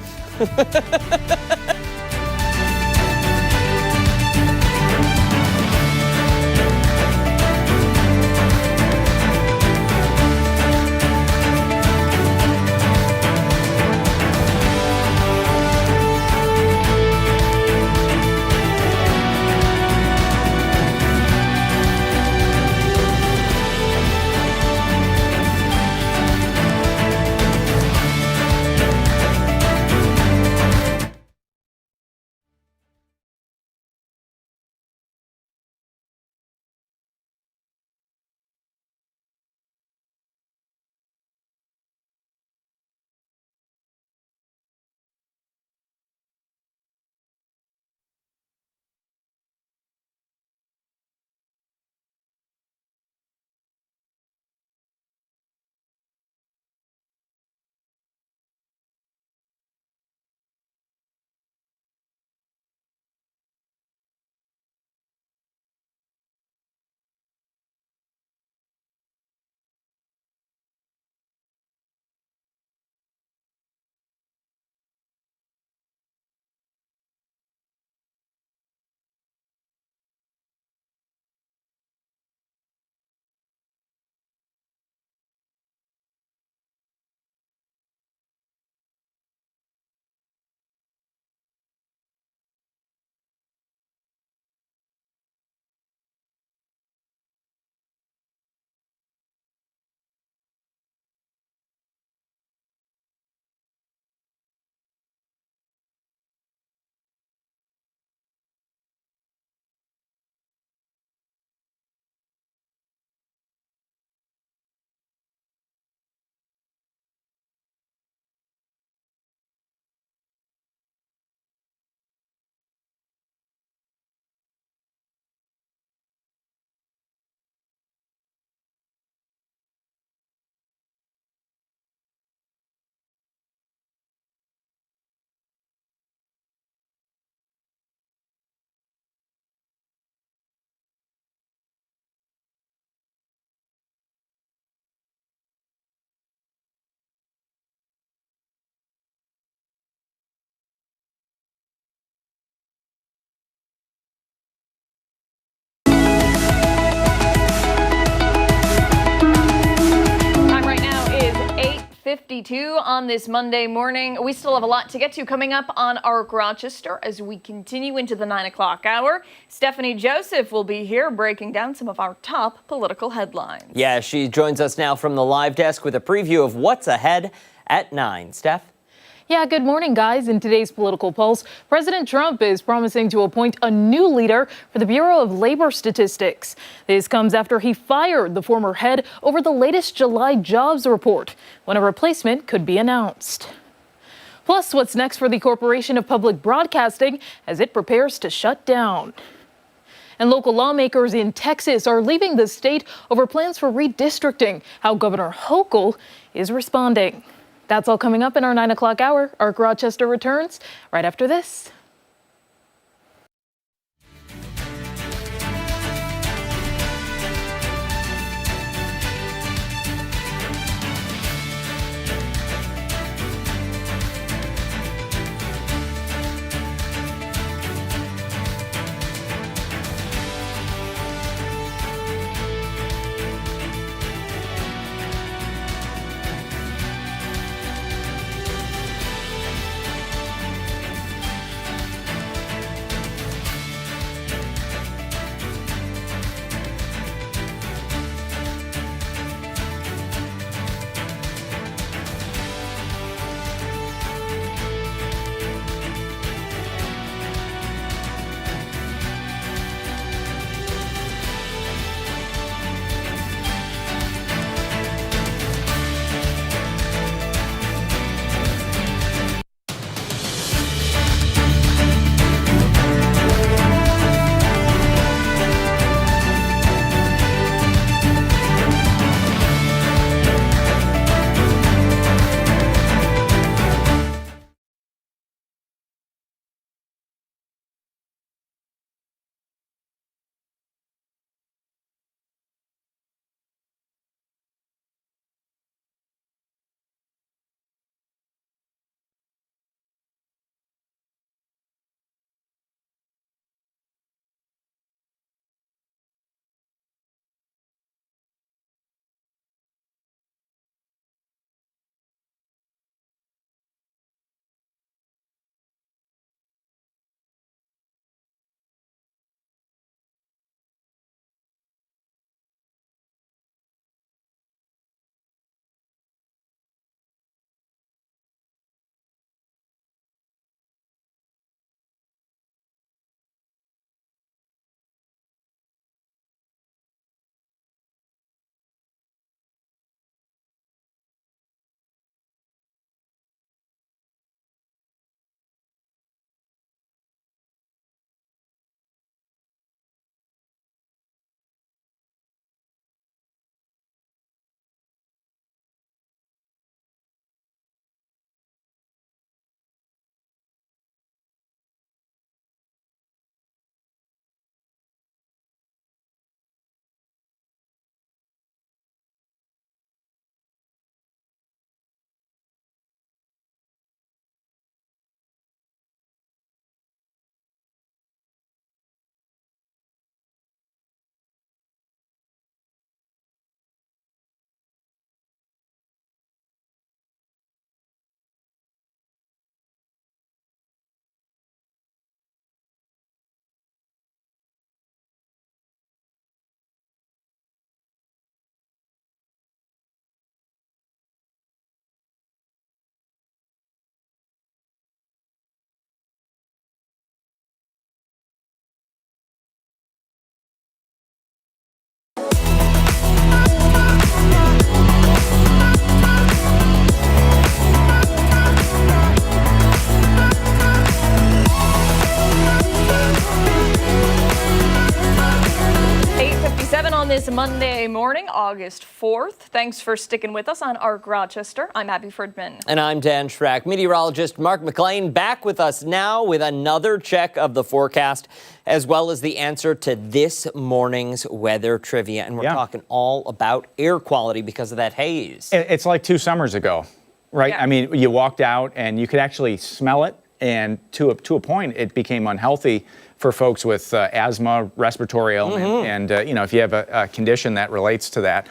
Time right now is 8:52 on this Monday morning. We still have a lot to get to coming up on ARC Rochester as we continue into the 9 o'clock hour. Stephannie Joseph will be here breaking down some of our top political headlines. Yeah, she joins us now from the live desk with a preview of what's ahead at 9. Steph? Yeah, good morning, guys. In today's political pulse, President Trump is promising to appoint a new leader for the Bureau of Labor Statistics. This comes after he fired the former head over the latest July jobs report, when a replacement could be announced. Plus, what's next for the Corporation of Public Broadcasting as it prepares to shut down. And local lawmakers in Texas are leaving the state over plans for redistricting, how Governor Hochul is responding. That's all coming up in our 9 o'clock hour. ARC Rochester returns right after this. Monday morning, August 4th. Thanks for sticking with us on ARC Rochester. I'm Abby Fridmann. And I'm Dan Schrack. Meteorologist Mark McLean back with us now with another check of the forecast, as well as the answer to this morning's weather trivia. And we're talking all about air quality because of that haze. It's like 2 summers ago, right? Yeah. I mean, you walked out and you could actually smell it. And to a point, it became unhealthy for folks with asthma, respiratory ailment, and if you have a condition that relates to that,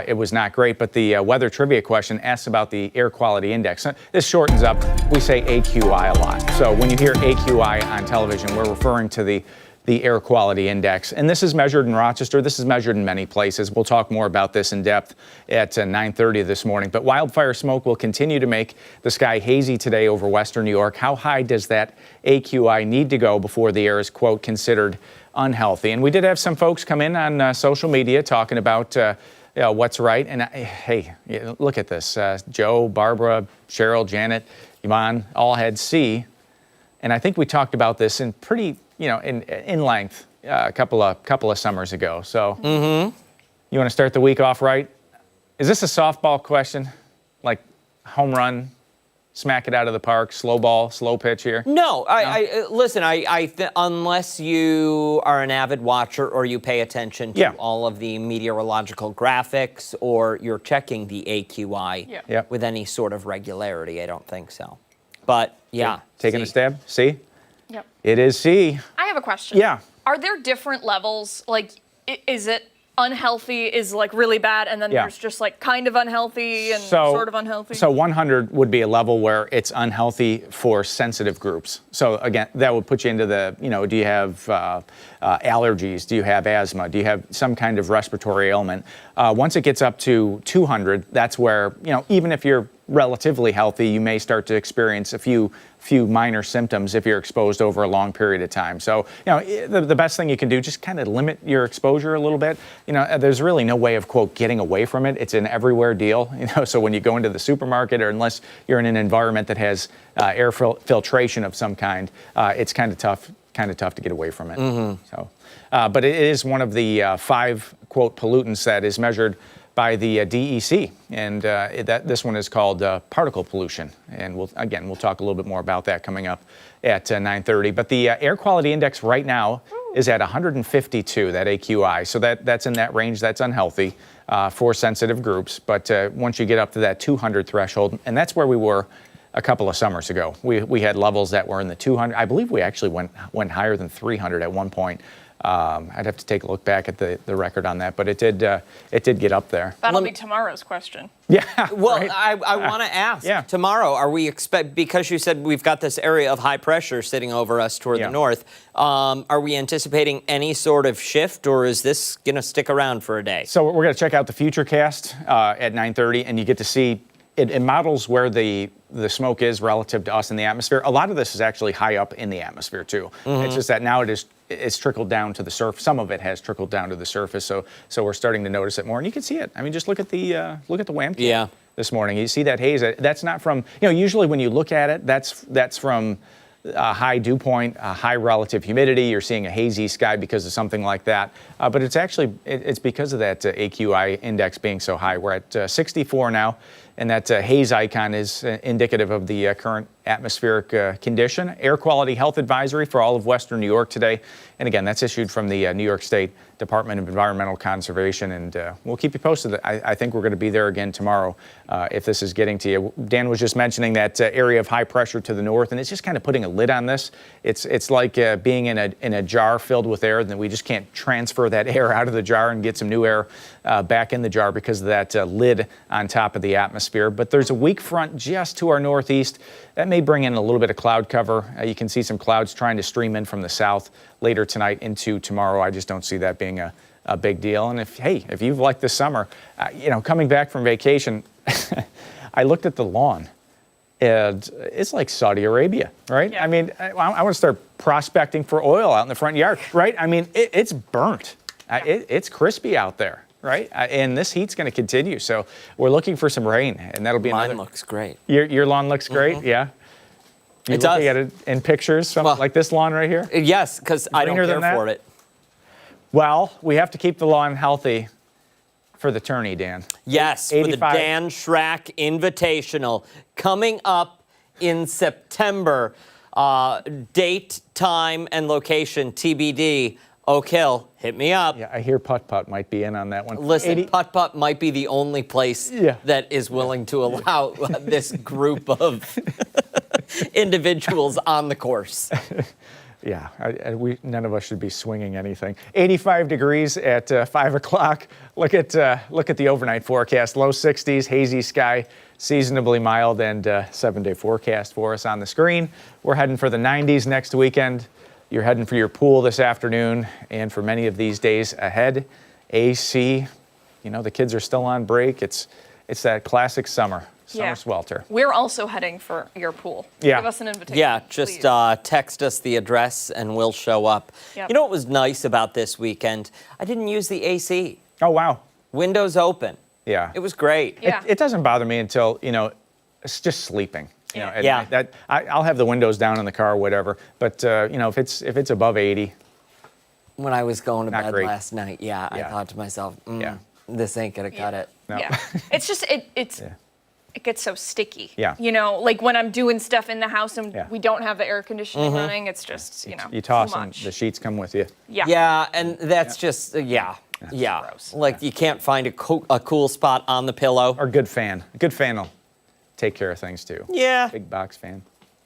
it was not great. But the weather trivia question asks about the air quality index. This shortens up. We say AQI a lot. So when you hear AQI on television, we're referring to the air quality index. And this is measured in Rochester. This is measured in many places. We'll talk more about this in depth at 9:30 this morning. But wildfire smoke will continue to make the sky hazy today over western New York. How high does that AQI need to go before the air is, quote, considered unhealthy? And we did have some folks come in on social media talking about what's right. And hey, look at this. Joe, Barbara, Cheryl, Janet, Iman all had C. And I think we talked about this in pretty, in length a couple of summers ago. So you want to start the week off right? Is this a softball question? Like home run, smack it out of the park, slow ball, slow pitch here? No, listen, unless you are an avid watcher or you pay attention to all of the meteorological graphics or you're checking the AQI with any sort of regularity, I don't think so. But Taking a stab? C? Yep. It is C. I have a question. Yeah. Are there different levels? Like, is it unhealthy is like really bad, and then there's just like kind of unhealthy and sort of unhealthy? So 100 would be a level where it's unhealthy for sensitive groups. So again, that would put you into the, do you have allergies? Do you have asthma? Do you have some kind of respiratory ailment? Once it gets up to 200, that's where, even if you're relatively healthy, you may start to experience a few minor symptoms if you're exposed over a long period of time. So, the best thing you can do, just kind of limit your exposure a little bit. There's really no way of, quote, getting away from it. It's an everywhere deal. So when you go into the supermarket, or unless you're in an environment that has air filtration of some kind, it's kind of tough to get away from it. So, but it is one of the 5, quote, pollutants that is measured by the DEC, and this one is called particle pollution. And we'll talk a little bit more about that coming up at 9:30. But the air quality index right now is at 152, that AQI. So that's in that range. That's unhealthy for sensitive groups. But once you get up to that 200 threshold, and that's where we were a couple of summers ago. We had levels that were in the 200. I believe we actually went higher than 300 at one point. I'd have to take a look back at the record on that, but it did get up there. That'll be tomorrow's question. Yeah. Well, right. I want to ask tomorrow, are we because you said we've got this area of high pressure sitting over us toward the north, are we anticipating any sort of shift, or is this going to stick around for a day? So we're going to check out the Futurecast at 9:30, and you get to see it models where the smoke is relative to us in the atmosphere. A lot of this is actually high up in the atmosphere too. It's just that now it's trickled down to the surface. Some of it has trickled down to the surface, so we're starting to notice it more, and you can see it. I mean, just look at the WAM cam this morning. You see that haze. That's not from, usually when you look at it, that's from a high dew point, a high relative humidity. You're seeing a hazy sky because of something like that. But it's actually it's because of that AQI index being so high. We're at 64 now. And that haze icon is indicative of the current atmospheric condition. Air quality health advisory for all of western New York today. And again, that's issued from the New York State Department of Environmental Conservation. And we'll keep you posted. I think we're going to be there again tomorrow if this is getting to you. Dan was just mentioning that area of high pressure to the north, and it's just kind of putting a lid on this. It's like being in a jar filled with air, and then we just can't transfer that air out of the jar and get some new air back in the jar because of that lid on top of the atmosphere. But there's a weak front just to our northeast. That may bring in a little bit of cloud cover. You can see some clouds trying to stream in from the south later tonight into tomorrow. I just don't see that being a big deal. And if you've liked this summer, coming back from vacation, I looked at the lawn. And it's like Saudi Arabia, right? Yeah. I mean, I want to start prospecting for oil out in the front yard, right? I mean, it's burnt. It's crispy out there. Right? And this heat's going to continue. So we're looking for some rain, and that'll be another. Mine looks great. Your lawn looks great, yeah? You're looking at it in pictures from like this lawn right here? Yes, because I don't care for it. Well, we have to keep the lawn healthy for the tourney, Dan. Yes, for the 85. Dan Schrack Invitational coming up in September. Date, time, and location TBD. Oak Hill, hit me up. Yeah, I hear Putt Putt might be in on that one. Listen, Putt Putt might be the only place that is willing to allow this group of individuals on the course. Yeah, none of us should be swinging anything. 85 degrees at 5 o'clock. Look at the overnight forecast. Low 60s, hazy sky, seasonably mild, and 7-day forecast for us on the screen. We're heading for the 90s next weekend. You're heading for your pool this afternoon, and for many of these days ahead, AC. You know, the kids are still on break. It's that classic summer swelter. We're also heading for your pool. Yeah. Give us an invitation. Yeah, just text us the address and we'll show up. Yep. You know what was nice about this weekend? I didn't use the AC. Oh, wow. Windows open. Yeah. It was great. Yeah. It doesn't bother me until, it's just sleeping. At Yeah. night. I'll have the windows down in the car or whatever, but, if it's above 80. When I was going to Not bed great. last night, I thought to myself, this ain't gonna cut it. No. Yeah. It's just, it gets so sticky. Yeah. Like when I'm doing stuff in the house and Yeah. we don't have the air conditioning running, it's just, You toss too them, much. the sheets come with you. Yeah. Yeah, and that's just, gross. Like you can't find a cool spot on the pillow. Or good fan. A good fan will take care of things too. Yeah, Big box fan.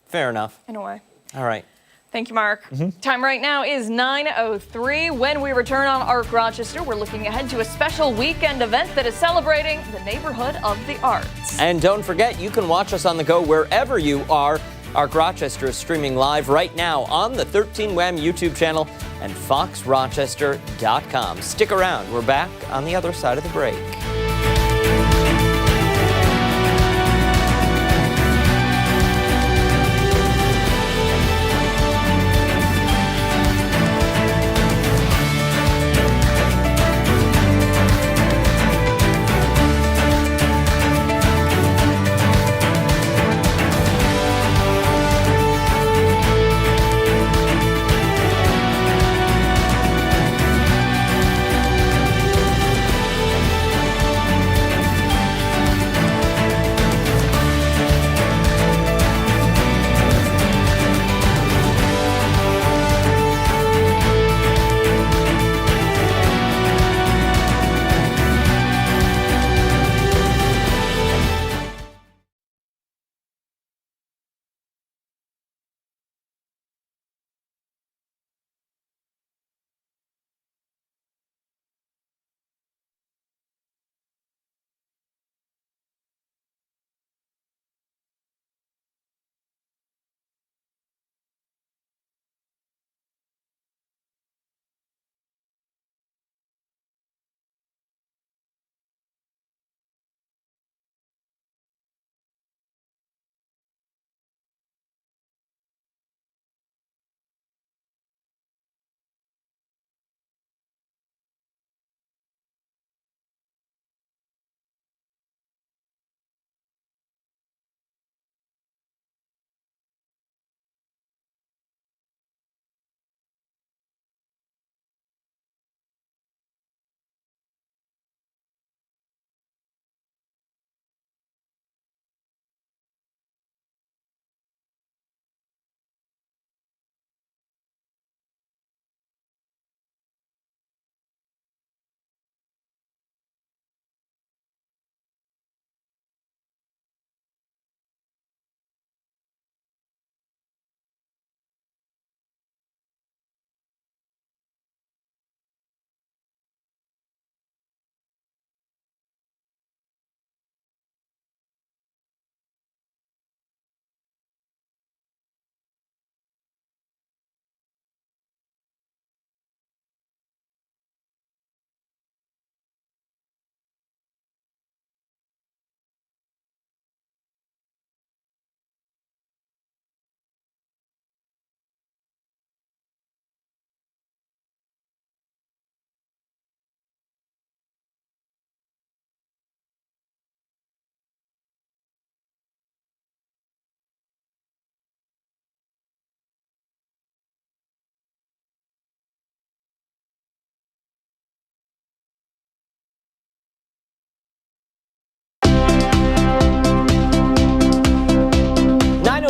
fair enough. In a way. All right. Thank you, Mark. Time right now is 9:03. When we return on Arc Rochester, we're looking ahead to a special weekend event that is celebrating the neighborhood of the arts. And don't forget, you can watch us on the go wherever you are. Arc Rochester is streaming live right now on the 13WAM YouTube channel and foxrochester.com. Stick around. We're back on the other side of the break.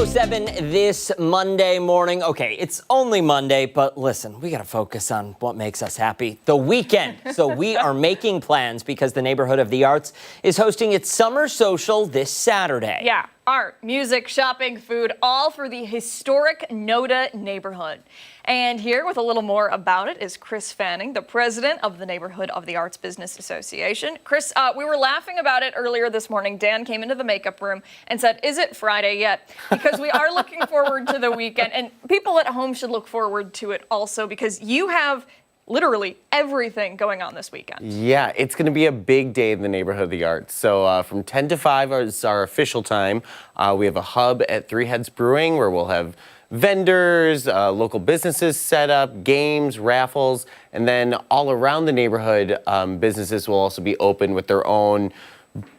6:07 this Monday morning. Okay, it's only Monday, but listen, we got to focus on what makes us happy. The weekend. So we are making plans because the Neighborhood of the Arts is hosting its summer social this Saturday. Yeah, art, music, shopping, food, all for the historic Noda neighborhood. And here with a little more about it is Chris Fanning, the president of the Neighborhood of the Arts Business Association. Chris, we were laughing about it earlier this morning. Dan came into the makeup room and said, "Is it Friday yet?" Because we are looking forward to the weekend. And people at home should look forward to it also because you have literally everything going on this weekend. Yeah, it's going to be a big day in the Neighborhood of the Arts. So from 10 to 5 is our official time. We have a hub at Three Heads Brewing where we'll have vendors, local businesses set up, games, raffles, and then all around the neighborhood, businesses will also be open with their own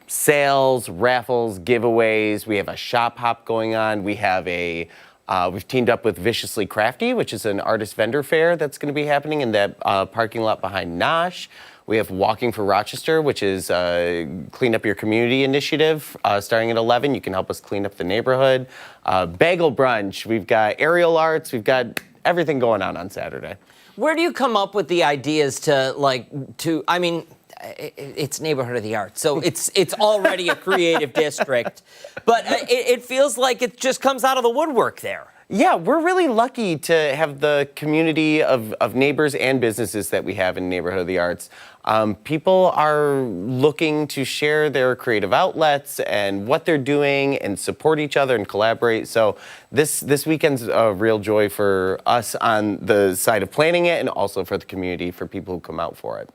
sales, raffles, giveaways. We have a shop hop going on. We have we've teamed up with Viciously Crafty, which is an artist vendor fair that's going to be happening in that parking lot behind Nosh. We have Walking for Rochester, which is a Clean Up Your Community initiative starting at 11. You can help us clean up the neighborhood. Bagel Brunch. We've got aerial arts. We've got everything going on Saturday. Where do you come up with the ideas I mean, it's Neighborhood of the Arts, so it's already a creative district, but it feels like it just comes out of the woodwork there. Yeah, we're really lucky to have the community of neighbors and businesses that we have in Neighborhood of the Arts. People are looking to share their creative outlets and what they're doing and support each other and collaborate. So this weekend's a real joy for us on the side of planning it and also for the community, for people who come out for it.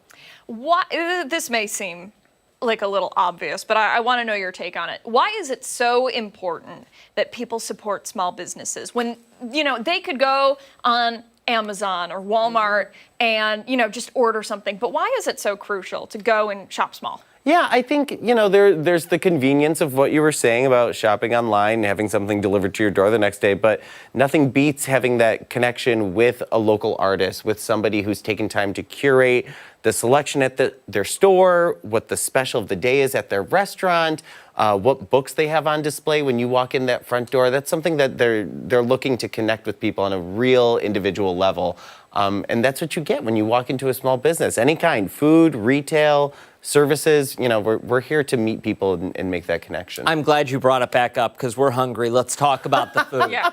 This may seem like a little obvious, but I want to know your take on it. Why is it so important that people support small businesses when, they could go on Amazon or Walmart and, just order something, but why is it so crucial to go and shop small? Yeah, I think, there's the convenience of what you were saying about shopping online and having something delivered to your door the next day, but nothing beats having that connection with a local artist, with somebody who's taken time to curate the selection at their store, what the special of the day is at their restaurant, what books they have on display when you walk in that front door. That's something that they're looking to connect with people on a real individual level. And that's what you get when you walk into a small business, any kind, food, retail, services. We're here to meet people and make that connection. I'm glad you brought it back up because we're hungry. Let's talk about the food. Yeah,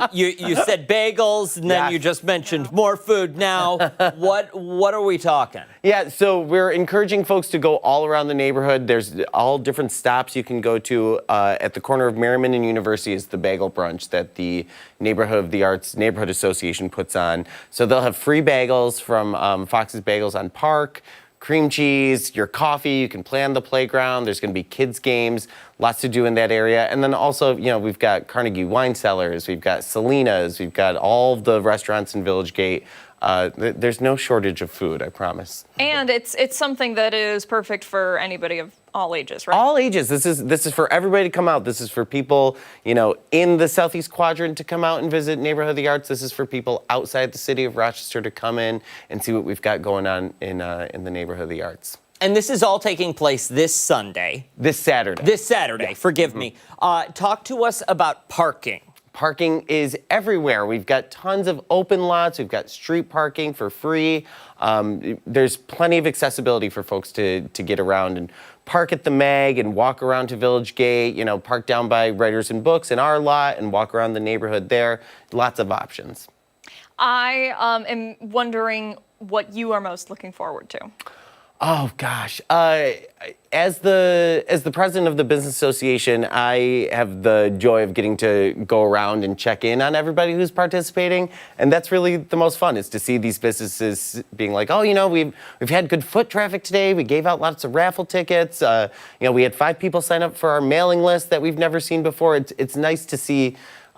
seriously. You said bagels, and then you just mentioned more food. Now, what are we talking? Yeah, so we're encouraging folks to go all around the neighborhood. There's all different stops you can go to. At the corner of Merriman and University is the bagel brunch that the Neighborhood of the Arts Neighborhood Association puts on. So they'll have free bagels from Fox's Bagels on Park, cream cheese, your coffee. You can play on the playground. There's going to be kids games, lots to do in that area. And then also, we've got Carnegie Wine Cellars, we've got Selena's, we've got all of the restaurants in Village Gate. There's no shortage of food, I promise. And it's something that is perfect for anybody of all ages, right? All ages. This is for everybody to come out. This is for people, in the Southeast Quadrant to come out and visit Neighborhood of the Arts. This is for people outside the city of Rochester to come in and see what we've got going on in the Neighborhood of the Arts. And this is all taking place this Sunday. This Saturday. Yeah. Forgive me. Talk to us about parking. Parking is everywhere. We've got tons of open lots. We've got street parking for free. There's plenty of accessibility for folks to get around and park at the Mag and walk around to Village Gate, park down by Writers and Books in our lot and walk around the neighborhood there. Lots of options. I am wondering what you are most looking forward to. Oh gosh, as the president of the business association, I have the joy of getting to go around and check in on everybody who's participating, and that's really the most fun, is to see these businesses being like, oh, we've had good foot traffic today. We gave out lots of raffle tickets. We had 5 people sign up for our mailing list that we've never seen before. It's nice to see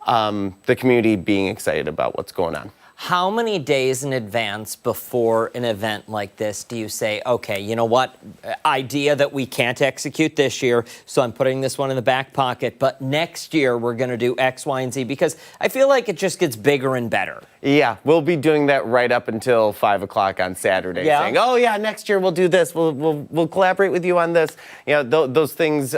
the community being excited about what's going on. How many days in advance before an event like this do you say, okay, you know what, idea that we can't execute this year, so I'm putting this one in the back pocket, but next year we're going to do X, Y, and Z? Because I feel like it just gets bigger and better. Yeah, we'll be doing that right up until 5 o'clock on Saturday. Yeah. Saying, oh yeah, next year we'll do this. We'll collaborate with you on this. You know, those things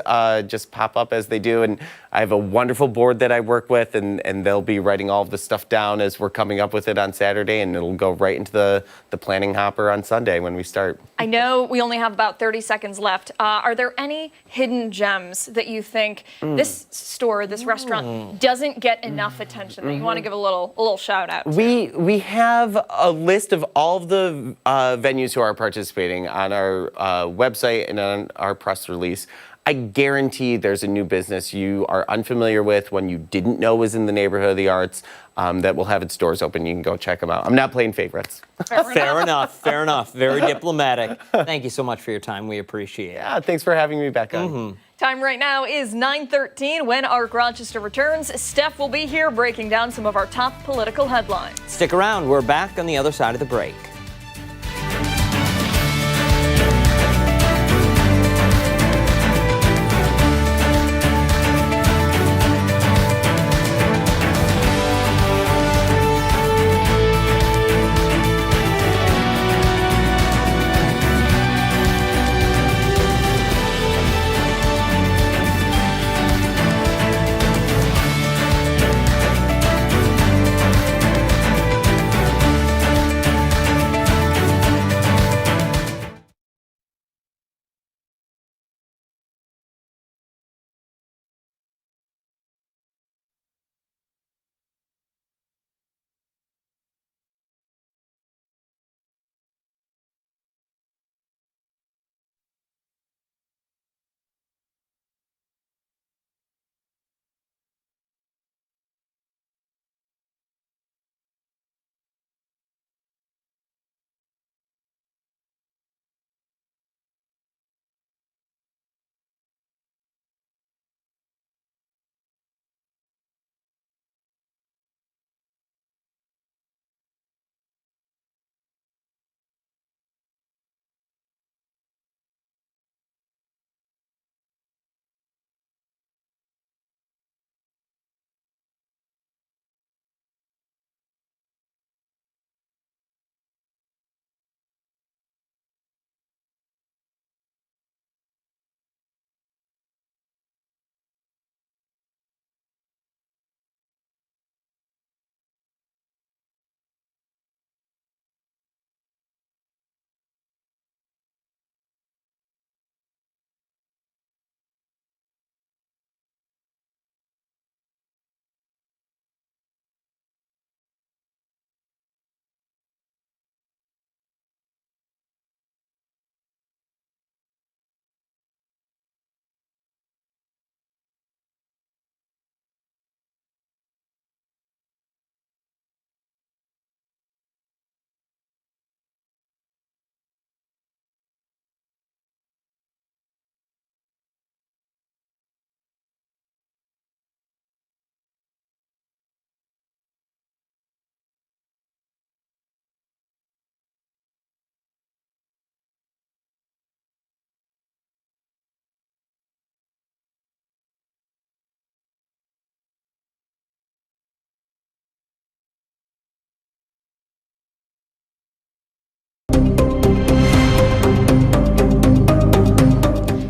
just pop up as they do. And I have a wonderful board that I work with, and they'll be writing all of the stuff down as we're coming up with it on Saturday, and it'll go right into the planning hopper on Sunday when we start. I know we only have about 30 seconds left. Are there any hidden gems that you think this store, this restaurant, doesn't get enough attention that you want to give a little shout out to? We have a list of all of the venues who are participating on our website and on our press release. I guarantee there's a new business you are unfamiliar with, one you didn't know was in the neighborhood of the arts, that will have its doors open. You can go check them out. I'm not playing favorites. Fair enough. Very diplomatic. Thank you so much for your time. We appreciate it. Yeah, thanks for having me back on. Time right now is 9:13. When ARC Rochester returns, Steph will be here breaking down some of our top political headlines. Stick around. We're back on the other side of the break.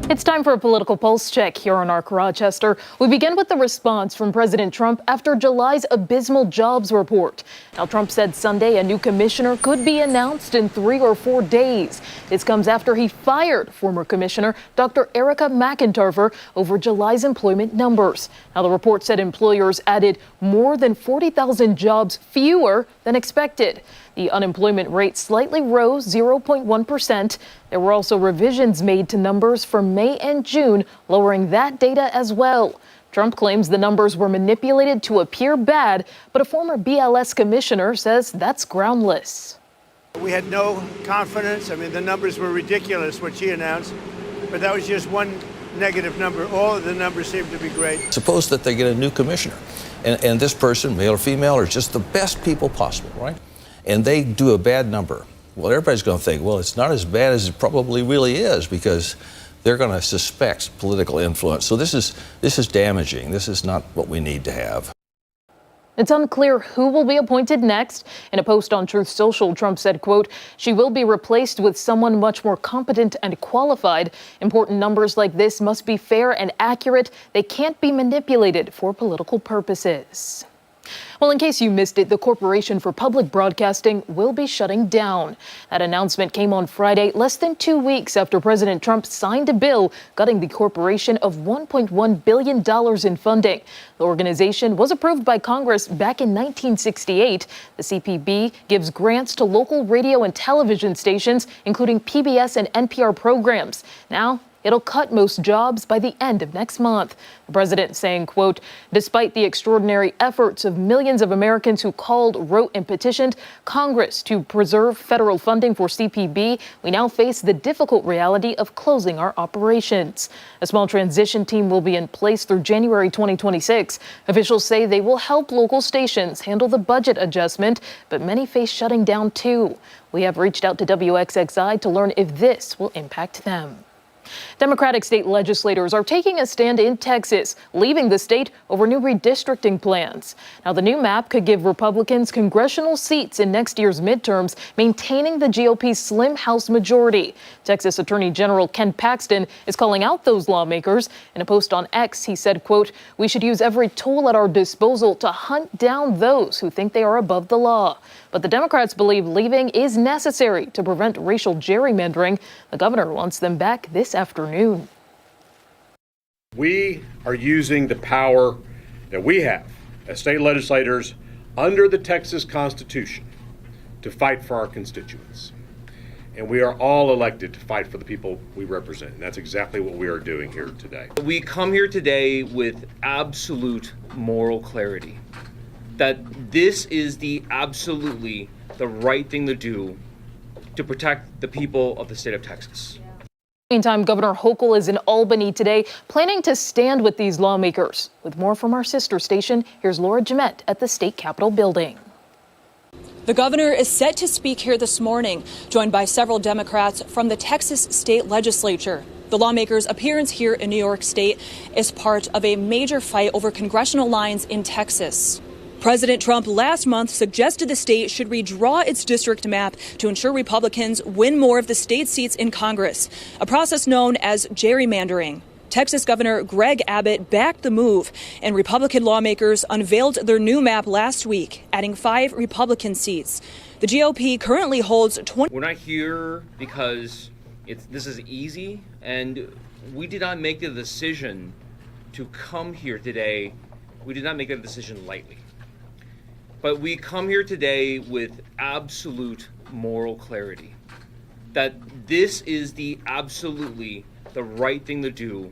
It's time for a political pulse check here on ARC Rochester. We begin with the response from President Trump after July's abysmal jobs report. Now, Trump said Sunday a new commissioner could be announced in 3 or 4 days. This comes after he fired former Commissioner Dr. Erica McIntyre over July's employment numbers. Now, the report said employers added more than 40,000 jobs fewer than expected. The unemployment rate slightly rose 0.1%. There were also revisions made to numbers for May and June, lowering that data as well. Trump claims the numbers were manipulated to appear bad, but a former BLS commissioner says that's groundless. We had no confidence. I mean, the numbers were ridiculous, what she announced, but that was just one negative number. All of the numbers seem to be great. Suppose that they get a new commissioner, and this person, male or female, are just the best people possible, right? And they do a bad number. Well, everybody's going to think, well, it's not as bad as it probably really is, because they're going to suspect political influence. So this is damaging. This is not what we need to have. It's unclear who will be appointed next. In a post on Truth Social, Trump said, quote, "She will be replaced with someone much more competent and qualified. Important numbers like this must be fair and accurate. They can't be manipulated for political purposes." Well, in case you missed it, the Corporation for Public Broadcasting will be shutting down. That announcement came on Friday, less than 2 weeks after President Trump signed a bill gutting the corporation of $1.1 billion in funding. The organization was approved by Congress back in 1968. The CPB gives grants to local radio and television stations, including PBS and NPR programs. Now, it'll cut most jobs by the end of next month. The president saying, quote, "Despite the extraordinary efforts of millions of Americans who called, wrote, and petitioned Congress to preserve federal funding for CPB, we now face the difficult reality of closing our operations." A small transition team will be in place through January 2026. Officials say they will help local stations handle the budget adjustment, but many face shutting down too. We have reached out to WXXI to learn if this will impact them. Democratic state legislators are taking a stand in Texas, leaving the state over new redistricting plans. Now, the new map could give Republicans congressional seats in next year's midterms, maintaining the GOP's slim House majority. Texas Attorney General Ken Paxton is calling out those lawmakers. In a post on X, he said, quote, "We should use every tool at our disposal to hunt down those who think they are above the law." But the Democrats believe leaving is necessary to prevent racial gerrymandering. The governor wants them back this afternoon. We are using the power that we have as state legislators under the Texas Constitution to fight for our constituents. And we are all elected to fight for the people we represent. And that's exactly what we are doing here today. We come here today with absolute moral clarity that this is absolutely the right thing to do to protect the people of the state of Texas. Meantime, Governor Hochul is in Albany today, planning to stand with these lawmakers. With more from our sister station, here's Laura Jemet at the State Capitol building. The governor is set to speak here this morning, joined by several Democrats from the Texas state legislature. The lawmakers' appearance here in New York State is part of a major fight over congressional lines in Texas. President Trump last month suggested the state should redraw its district map to ensure Republicans win more of the state's seats in Congress, a process known as gerrymandering. Texas Governor Greg Abbott backed the move, and Republican lawmakers unveiled their new map last week, adding 5 Republican seats. The GOP currently holds 20. We're not here because this is easy, and we did not make the decision to come here today. We did not make that decision lightly. But we come here today with absolute moral clarity that this is absolutely the right thing to do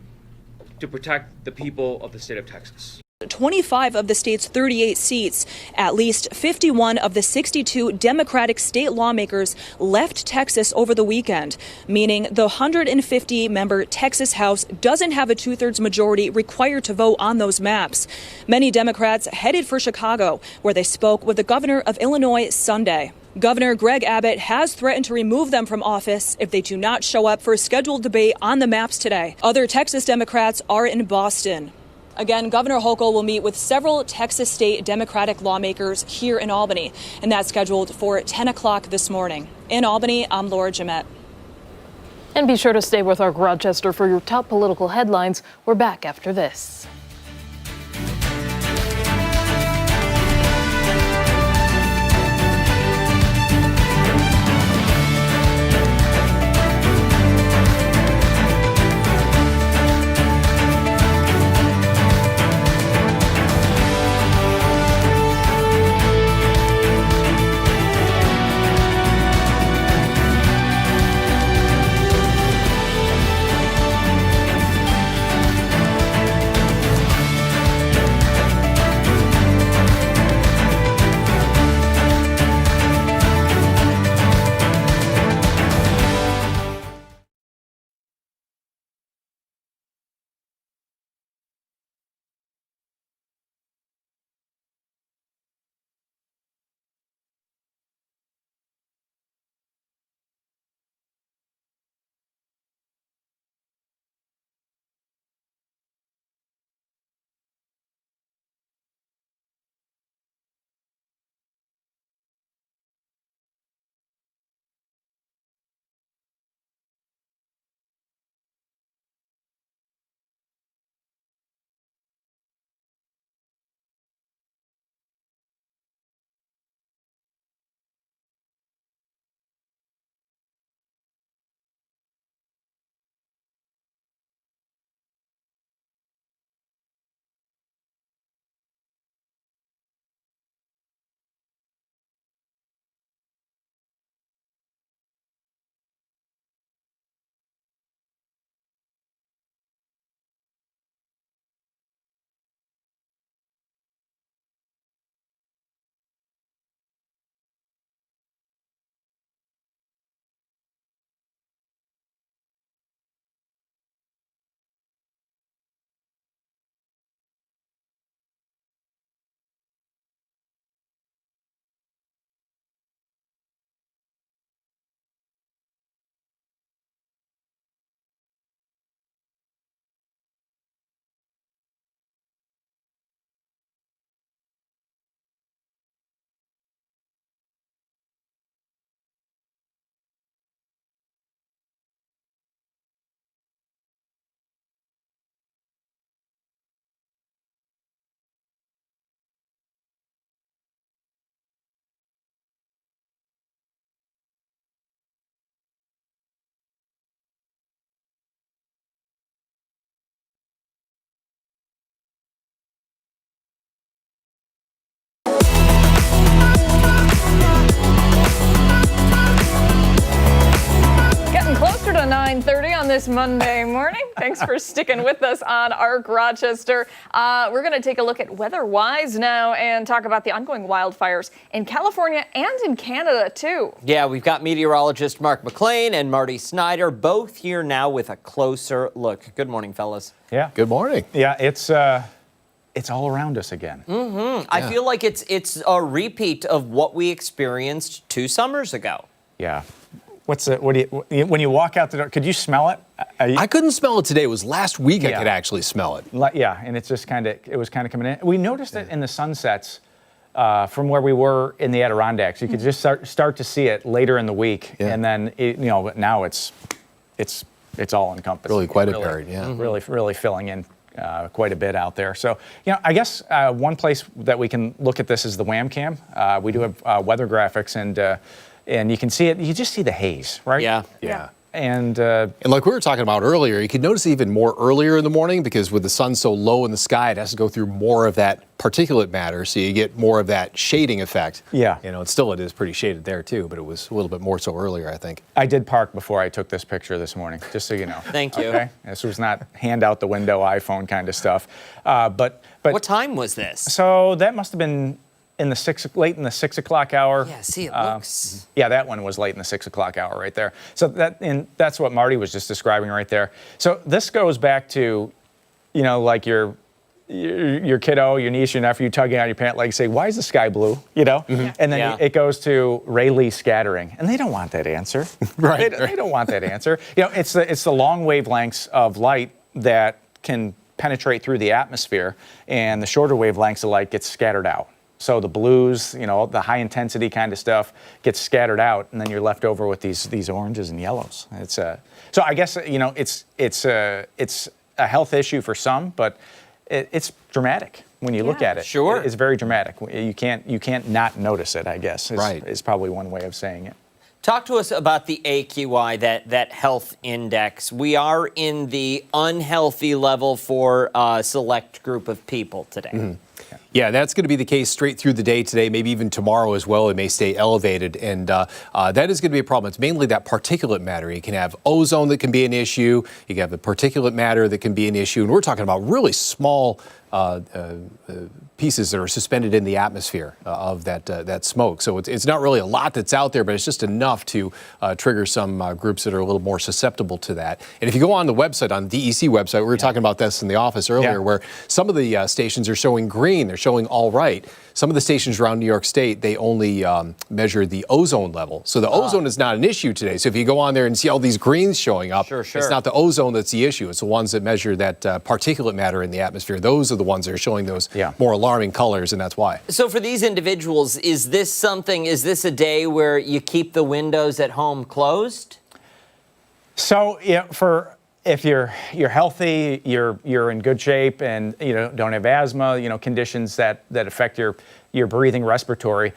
to protect the people of the state of Texas. 25 of the state's 38 seats, at least 51 of the 62 Democratic state lawmakers left Texas over the weekend, meaning the 150-member Texas House doesn't have a 2/3 majority required to vote on those maps. Many Democrats headed for Chicago, where they spoke with the governor of Illinois Sunday. Governor Greg Abbott has threatened to remove them from office if they do not show up for a scheduled debate on the maps today. Other Texas Democrats are in Boston. Again, Governor Hochul will meet with several Texas state Democratic lawmakers here in Albany, and that's scheduled for 10 o'clock this morning. In Albany, I'm Laura Jemet. And be sure to stay with our Rochester for your top political headlines. We're back after this. 9:30 on this Monday morning. Thanks for sticking with us on ARC Rochester. We're going to take a look at weather-wise now and talk about the ongoing wildfires in California and in Canada, too. Yeah, we've got meteorologist Mark McLean and Marty Snyder both here now with a closer look. Good morning, fellas. Yeah. Good morning. Yeah, it's all around us again. Mm-hmm. I feel like it's a repeat of what we experienced 2 summers ago. Yeah. When you walk out the door, could you smell it? I couldn't smell it today. It was last week I could actually smell it. Yeah, and it's just it was kind of coming in. We noticed it in the sunsets from where we were in the Adirondacks. You could just start to see it later in the week, and then but now it's all encompassing. Really quite apparent, yeah. Really filling in quite a bit out there. So, I guess one place that we can look at this is the WAM cam. We do have weather graphics, and you can see it. You just see the haze, right? Yeah. And like we were talking about earlier, you can notice even more earlier in the morning because with the sun so low in the sky, it has to go through more of that particulate matter, so you get more of that shading effect. Yeah. It is pretty shaded there too, but it was a little bit more so earlier, I think. I did park before I took this picture this morning, just so you know. Thank you. Okay? This was not hand out the window iPhone kind of stuff. But what time was this? So that must have been late in the 6 o'clock hour. Yeah, see, it looks. Yeah, that one was late in the 6 o'clock hour right there. So that's what Marty was just describing right there. So this goes back to, like your kiddo, your niece, your nephew tugging on your pant leg, say, "Why is the sky blue?" And then it goes to Rayleigh scattering, and they don't want that answer. Right. They don't want that answer. It's the long wavelengths of light that can penetrate through the atmosphere, and the shorter wavelengths of light gets scattered out. So the blues, the high intensity kind of stuff gets scattered out, and then you're left over with these oranges and yellows. So I guess it's a health issue for some, but it's dramatic when you look at it. Sure, it's very dramatic. You can't not notice it, I guess. Is probably one way of saying it. Talk to us about the AQI, that health index. We are in the unhealthy level for a select group of people today. Mm-hmm. Yeah, that's going to be the case straight through the day today, maybe even tomorrow as well. It may stay elevated, and that is going to be a problem. It's mainly that particulate matter. You can have ozone that can be an issue. You can have the particulate matter that can be an issue, and we're talking about really small pieces that are suspended in the atmosphere of that smoke. So it's not really a lot that's out there, but it's just enough to trigger some groups that are a little more susceptible to that. And if you go on the website, on the DEC website, we were talking about this in the office earlier, where some of the stations are showing green, they're showing all right. Some of the stations around New York State, they only measure the ozone level. So the ozone is not an issue today. So if you go on there and see all these greens showing up, it's not the ozone that's the issue. It's the ones that measure that particulate matter in the atmosphere. Those are the ones that are showing those more alarming colors, and that's why. So for these individuals, is this a day where you keep the windows at home closed? So if you're healthy, you're in good shape, and don't have asthma, conditions that affect your breathing, respiratory,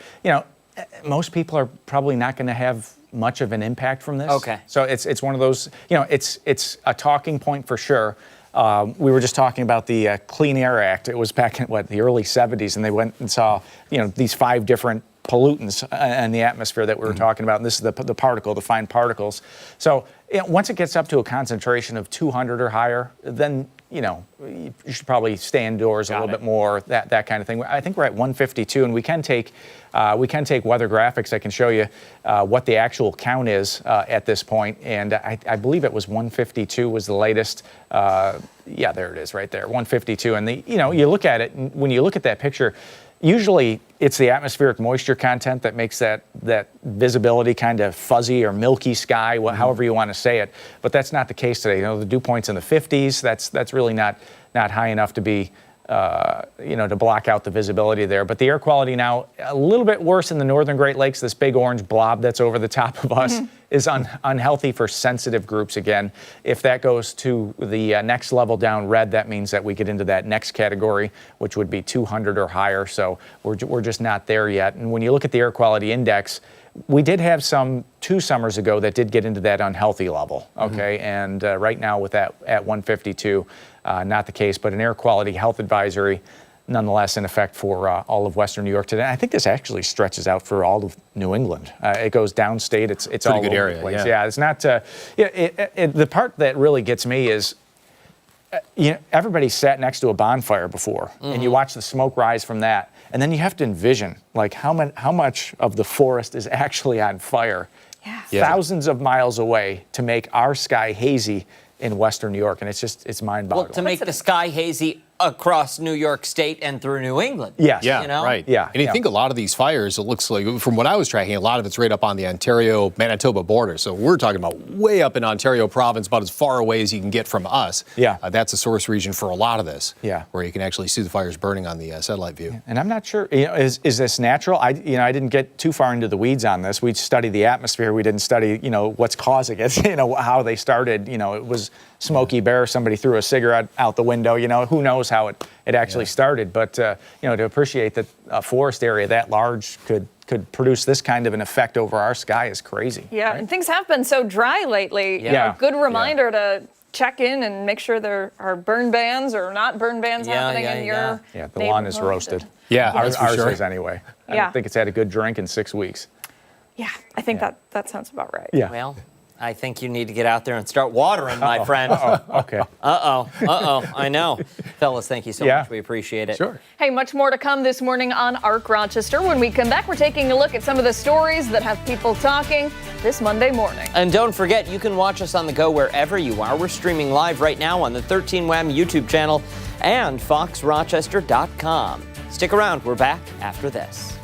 most people are probably not going to have much of an impact from this. Okay. So it's one of those, it's a talking point for sure. We were just talking about the Clean Air Act. It was back in the early 70s, and they went and saw these 5 different pollutants in the atmosphere that we were talking about, and this is the fine particles. So once it gets up to a concentration of 200 or higher, then you should probably stay indoors a little bit more, that kind of thing. I think we're at 152, and we can take weather graphics. I can show you what the actual count is at this point, and I believe it was 152 was the latest. Yeah, there it is right there, 152. And you look at it, and when you look at that picture, usually it's the atmospheric moisture content that makes that visibility kind of fuzzy or milky sky, however you want to say it. But that's not the case today. The dew point's in the 50s. That's really not high enough to be to block out the visibility there. But the air quality now a little bit worse in the northern Great Lakes. This big orange blob that's over the top of us is unhealthy for sensitive groups again. If that goes to the next level down red, that means that we get into that next category, which would be 200 or higher. So we're just not there yet. And when you look at the air quality index, we did have some 2 summers ago that did get into that unhealthy level, okay? And right now with that at 152, not the case, but an air quality health advisory nonetheless in effect for all of Western New York today. I think this actually stretches out for all of New England. It goes downstate. It's all good over area, the place. yeah. It's not. The part that really gets me is, everybody sat next to a bonfire before, and you watch the smoke rise from that, and then you have to envision like how much of the forest is actually on fire, thousands of miles away, to make our sky hazy in Western New York, and it's mind-boggling. Well, to make the sky hazy across New York State and through New England. Yes. Yeah, You know? right. Yeah, And you yeah. think a lot of these fires, it looks like, from what I was tracking, a lot of it's right up on the Ontario-Manitoba border. So we're talking about way up in Ontario province, about as far away as you can get from us. Yeah. That's a source region for a lot of this. Yeah. Where you can actually see the fires burning on the satellite view. And I'm not sure, is this natural? I didn't get too far into the weeds on this. We studied the atmosphere. We didn't study, what's causing it, how they started. It was Smokey Bear. Somebody threw a cigarette out the window. Who knows how it actually started. But, to appreciate that a forest area that large could produce this kind of an effect over our sky is crazy. Yeah, right? and things have been so dry lately. Yeah. A good reminder to check in and make sure there are burn bans or not burn bans happening in your Yeah, the lawn is neighborhood. roasted. Yeah, ours that's for sure. is anyway. I Yeah. don't think it's had a good drink in 6 weeks. Yeah, I think that sounds about right. Yeah. Well, I think you need to get out there and start watering, my friend. Okay. I know. Fellas, thank you so Yeah. much. We appreciate it. Sure. Hey, much more to come this morning on Arc Rochester. When we come back, we're taking a look at some of the stories that have people talking this Monday morning. And don't forget, you can watch us on the go wherever you are. We're streaming live right now on the 13WAM YouTube channel and foxrochester.com. Stick around. We're back after this.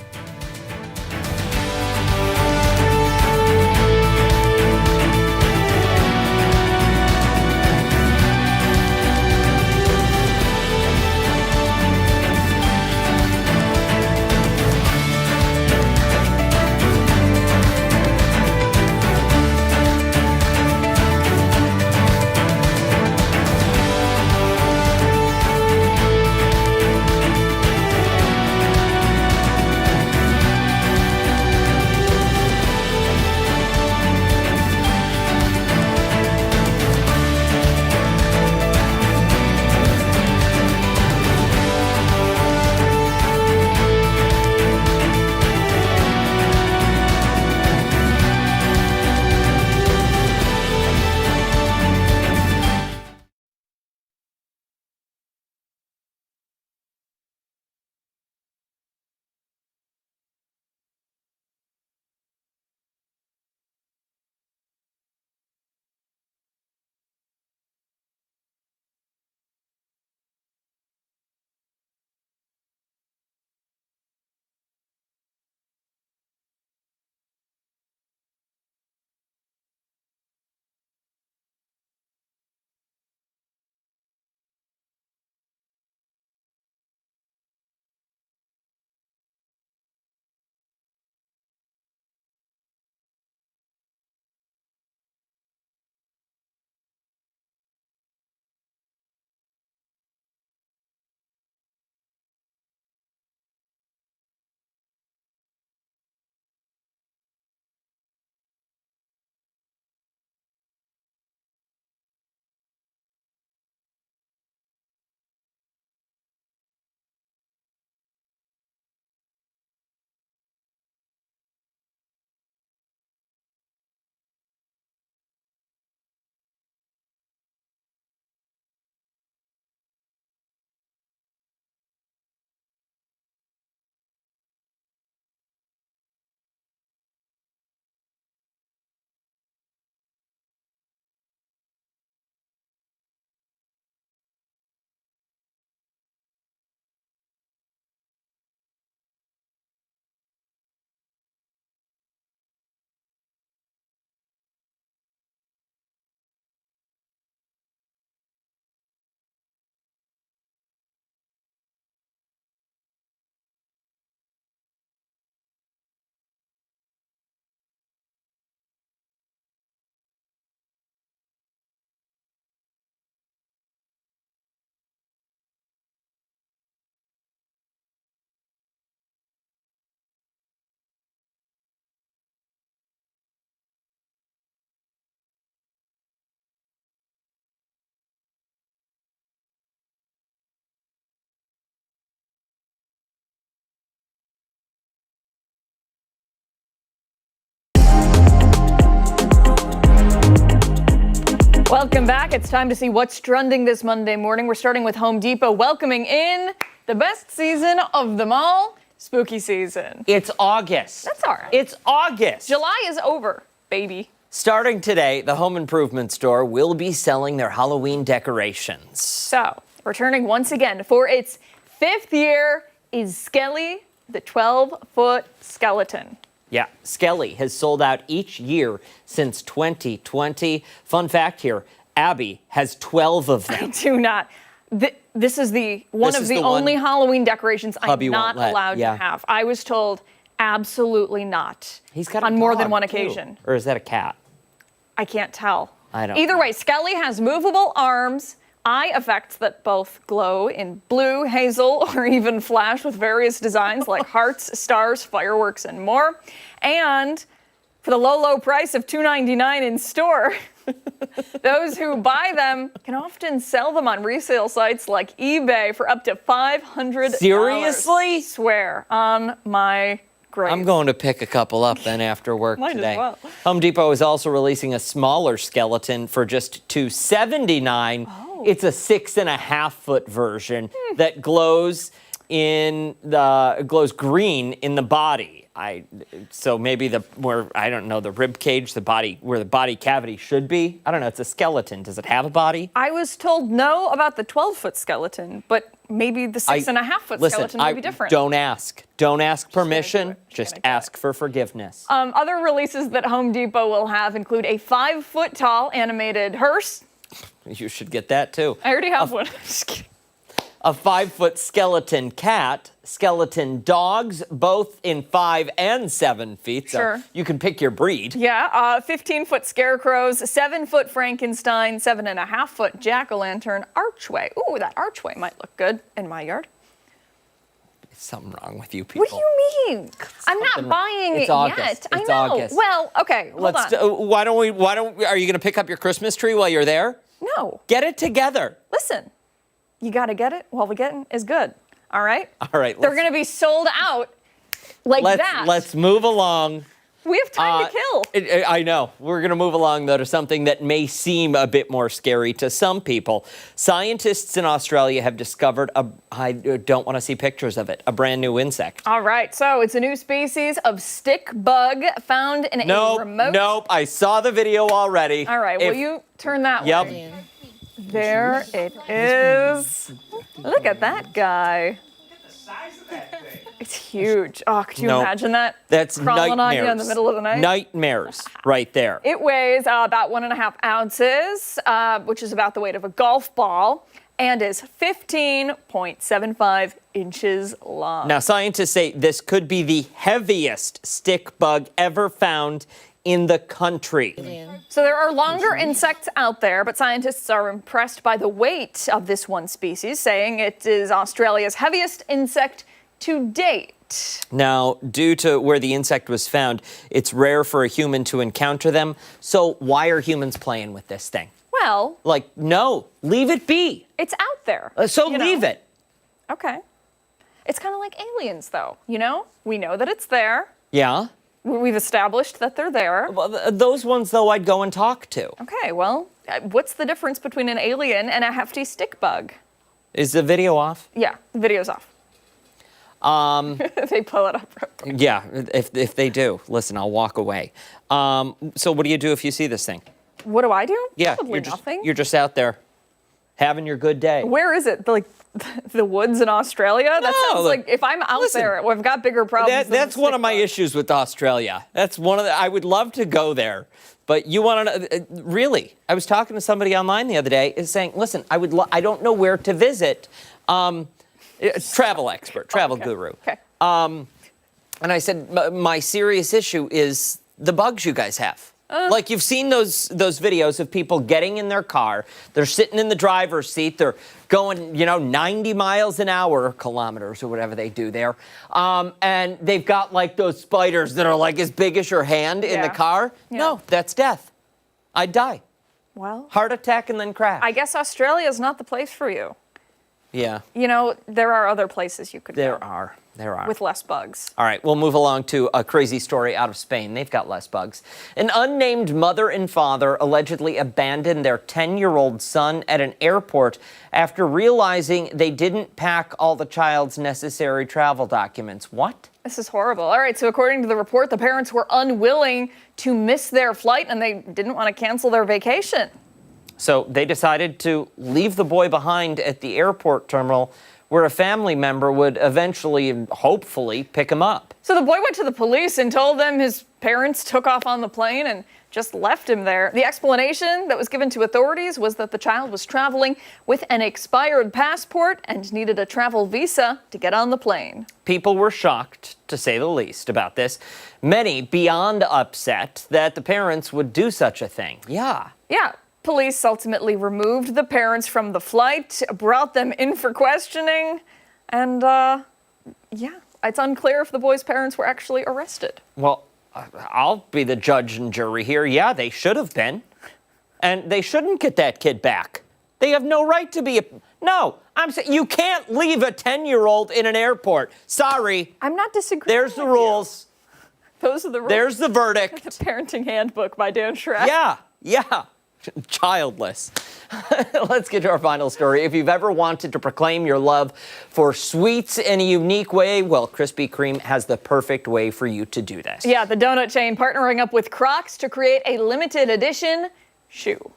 Welcome back. It's time to see what's trending this Monday morning. We're starting with Home Depot welcoming in the best season of them all, spooky season. It's August. That's all right. It's August. July is over, baby. Starting today, the home improvement store will be selling their Halloween decorations. So, returning once again for its 5th year is Kelley, the 12-foot skeleton. Yeah, Kelley has sold out each year since 2020. Fun fact here, Abby has 12 of them. I do not. This is one of the only Halloween decorations I'm not allowed to have. I was told absolutely not. He's got on more than dog, one too. occasion. Or is that a cat? I can't tell. I don't Either know. way, Kelley has movable arms, eye effects that both glow in blue, hazel, or even flash with various designs like hearts, stars, fireworks, and more. And for the low, low price of $2.99 in store, those who buy them can often sell them on resale sites like eBay for up to $500. Seriously? Swear on my grave. I'm going to pick a couple up then after work Might as today. well. Home Depot is also releasing a smaller skeleton for just $279. Oh. It's a 6.5-foot version that glows glows green in the body. So maybe I don't know, the rib cage, where the body cavity should be. I don't know. It's a skeleton. Does it have a body? I was told no about the 12-foot skeleton, but maybe the 6.5-foot skeleton would be different. Don't ask. Don't ask permission. Just ask for forgiveness. Other releases that Home Depot will have include a 5-foot tall animated hearse. You should get that too. I already have one. Just kidding. A 5-foot skeleton cat, skeleton dogs, both in 5 and 7 feet. So Sure. you can pick your breed. Yeah, 15-foot scarecrows, 7-foot Frankenstein, 7.5-foot jack-o'-lantern archway. Ooh, that archway might look good in my yard. There's something wrong with you people. What do you mean? I'm not buying It's it August. yet. I It's know. August. Well, okay, hold on. Why don't we, are you going to pick up your Christmas tree while you're there? No. Get it together. Listen, you got to get it while the getting is good. All right? All right. They're going to be sold out like that. Let's move along. We have time to kill. I know. We're going to move along, though, to something that may seem a bit more scary to some people. Scientists in Australia have discovered I don't want to see pictures of it, a brand new insect. All right, so it's a new species of stick bug found in a remote... Nope, I saw the video already. All right, will you turn that Yep. way? There it is. Look at that guy. It's huge. Oh, could you imagine that? That's crawling nightmares. on you in the middle of the night? Nightmares right there. It weighs about 1.5 ounces, which is about the weight of a golf ball, and is 15.75 inches long. Now, scientists say this could be the heaviest stick bug ever found in the country. So there are longer insects out there, but scientists are impressed by the weight of this one species, saying it is Australia's heaviest insect to date. Now, due to where the insect was found, it's rare for a human to encounter them. So why are humans playing with this thing? Well, No, leave it be. it's out there. So leave it. Okay. It's kind of like aliens, though, you know? We know that it's there. Yeah. We've established that they're there. Well, those ones, though, I'd go and talk to. Okay, well, what's the difference between an alien and a hefty stick bug? Is the video off? Yeah, the video's off. They pull it up real quick. Yeah, if they do. Listen, I'll walk away. So what do you do if you see this thing? What do I do? Yeah, Probably nothing. You're just out there having your good day. Where is it? Like the woods in Australia? That sounds like if I'm out there, I've got bigger problems. That's one of my issues with Australia. That's one of I would love to go there, but you want to really? I was talking to somebody online the other day, is saying, listen, I don't know where to visit. Travel expert, travel guru. Okay. And I said, my serious issue is the bugs you guys have. Like you've seen those videos of people getting in their car, they're sitting in the driver's seat, they're going, 90 miles an hour, kilometers or whatever they do there, and they've got like those spiders that are like as big as your hand in the car. Yeah. No, that's death. I'd die. Well, Heart attack and then crash. I guess Australia is not the place for you. Yeah. You know, there are other places you could go. There are. With less bugs. All right, we'll move along to a crazy story out of Spain. They've got less bugs. An unnamed mother and father allegedly abandoned their 10-year-old son at an airport after realizing they didn't pack all the child's necessary travel documents. What? This is horrible. All right, so according to the report, the parents were unwilling to miss their flight and they didn't want to cancel their vacation. So they decided to leave the boy behind at the airport terminal where a family member would eventually and hopefully pick him up. So the boy went to the police and told them his parents took off on the plane and just left him there. The explanation that was given to authorities was that the child was traveling with an expired passport and needed a travel visa to get on the plane. People were shocked, to say the least, about this. Many beyond upset that the parents would do such a thing. Yeah. Police ultimately removed the parents from the flight, brought them in for questioning, and it's unclear if the boy's parents were actually arrested. Well, I'll be the judge and jury here. Yeah, they should have been. And they shouldn't get that kid back. They have no right to be No, I'm saying you can't leave a 10-year-old in an airport. Sorry. I'm not disagreeing. There's the rules. Those are the rules. There's the verdict. The Parenting Handbook by Dan Schrack. Yeah. Childless. Let's get to our final story. If you've ever wanted to proclaim your love for sweets in a unique way, well, Krispy Kreme has the perfect way for you to do this. Yeah, the donut chain partnering up with Crocs to create a limited edition shoe.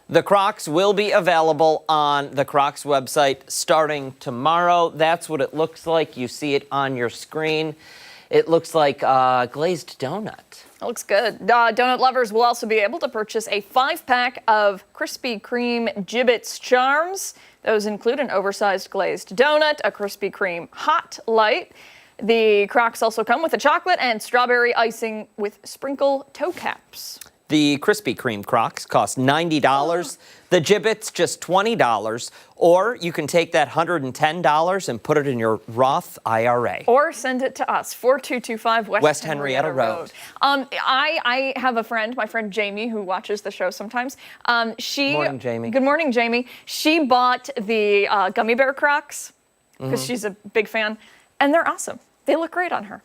The Crocs will be available on the Crocs website starting tomorrow. That's what it looks like. You see it on your screen. It looks like glazed donut. It looks good. Donut lovers will also be able to purchase a 5-pack of Krispy Kreme Gibbets Charms. Those include an oversized glazed donut, a Krispy Kreme Hot Light. The Crocs also come with a chocolate and strawberry icing with sprinkle toe caps. The Krispy Kreme Crocs cost $90. The Gibbets just $20. Or you can take that $110 and put it in your Roth IRA. Or send it to us, 4225 West Henrietta Road. I have a friend, my friend Jamie, who watches the show sometimes. Morning, Jamie. Good morning, Jamie. She bought the gummy bear Crocs because she's a big fan, and they're awesome. They look great on her.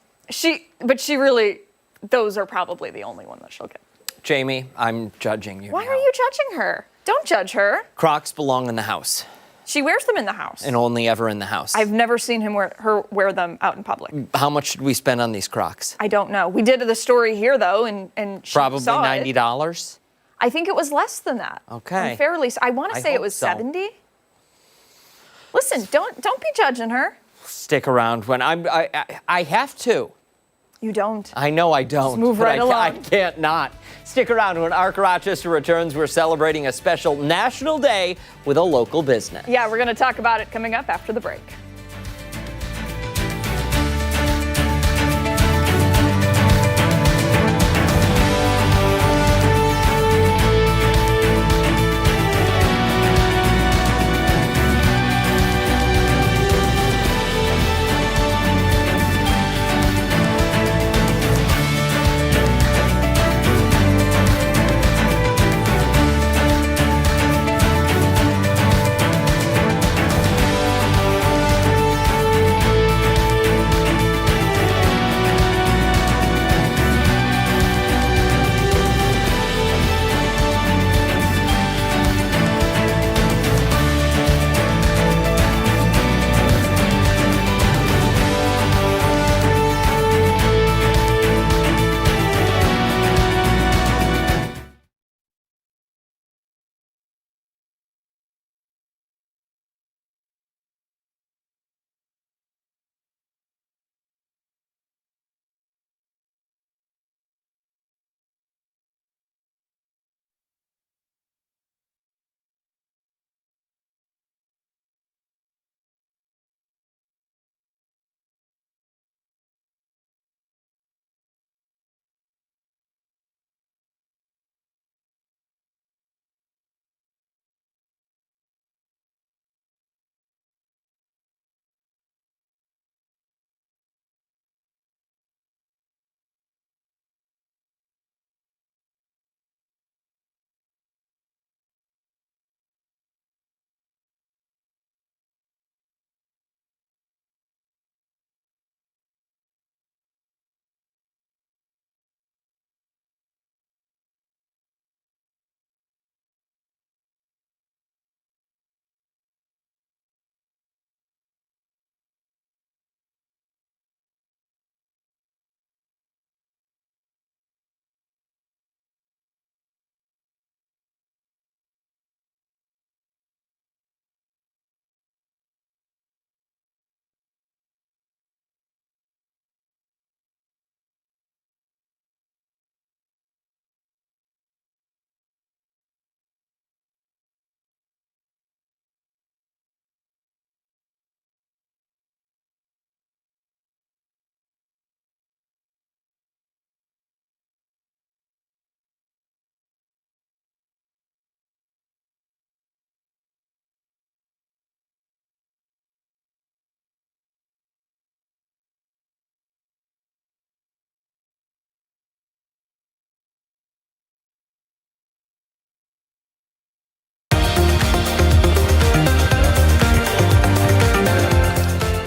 But she really, those are probably the only one that she'll get. Jamie, I'm judging you. Why are you judging her? Don't judge her. Crocs belong in the house. She wears them in the house. And only ever in the house. I've never seen her wear them out in public. How much should we spend on these Crocs? I don't know. We did the story here, though, and she probably saw $90? It. I think it was less than that. Okay. I want to say it was 70. Listen, don't be judging her. Stick around when I have to. You don't. I know I don't. Just move right along. I can't not. Stick around when Arc Rochester returns. We're celebrating a special National Day with a local business. Yeah, we're going to talk about it coming up after the break.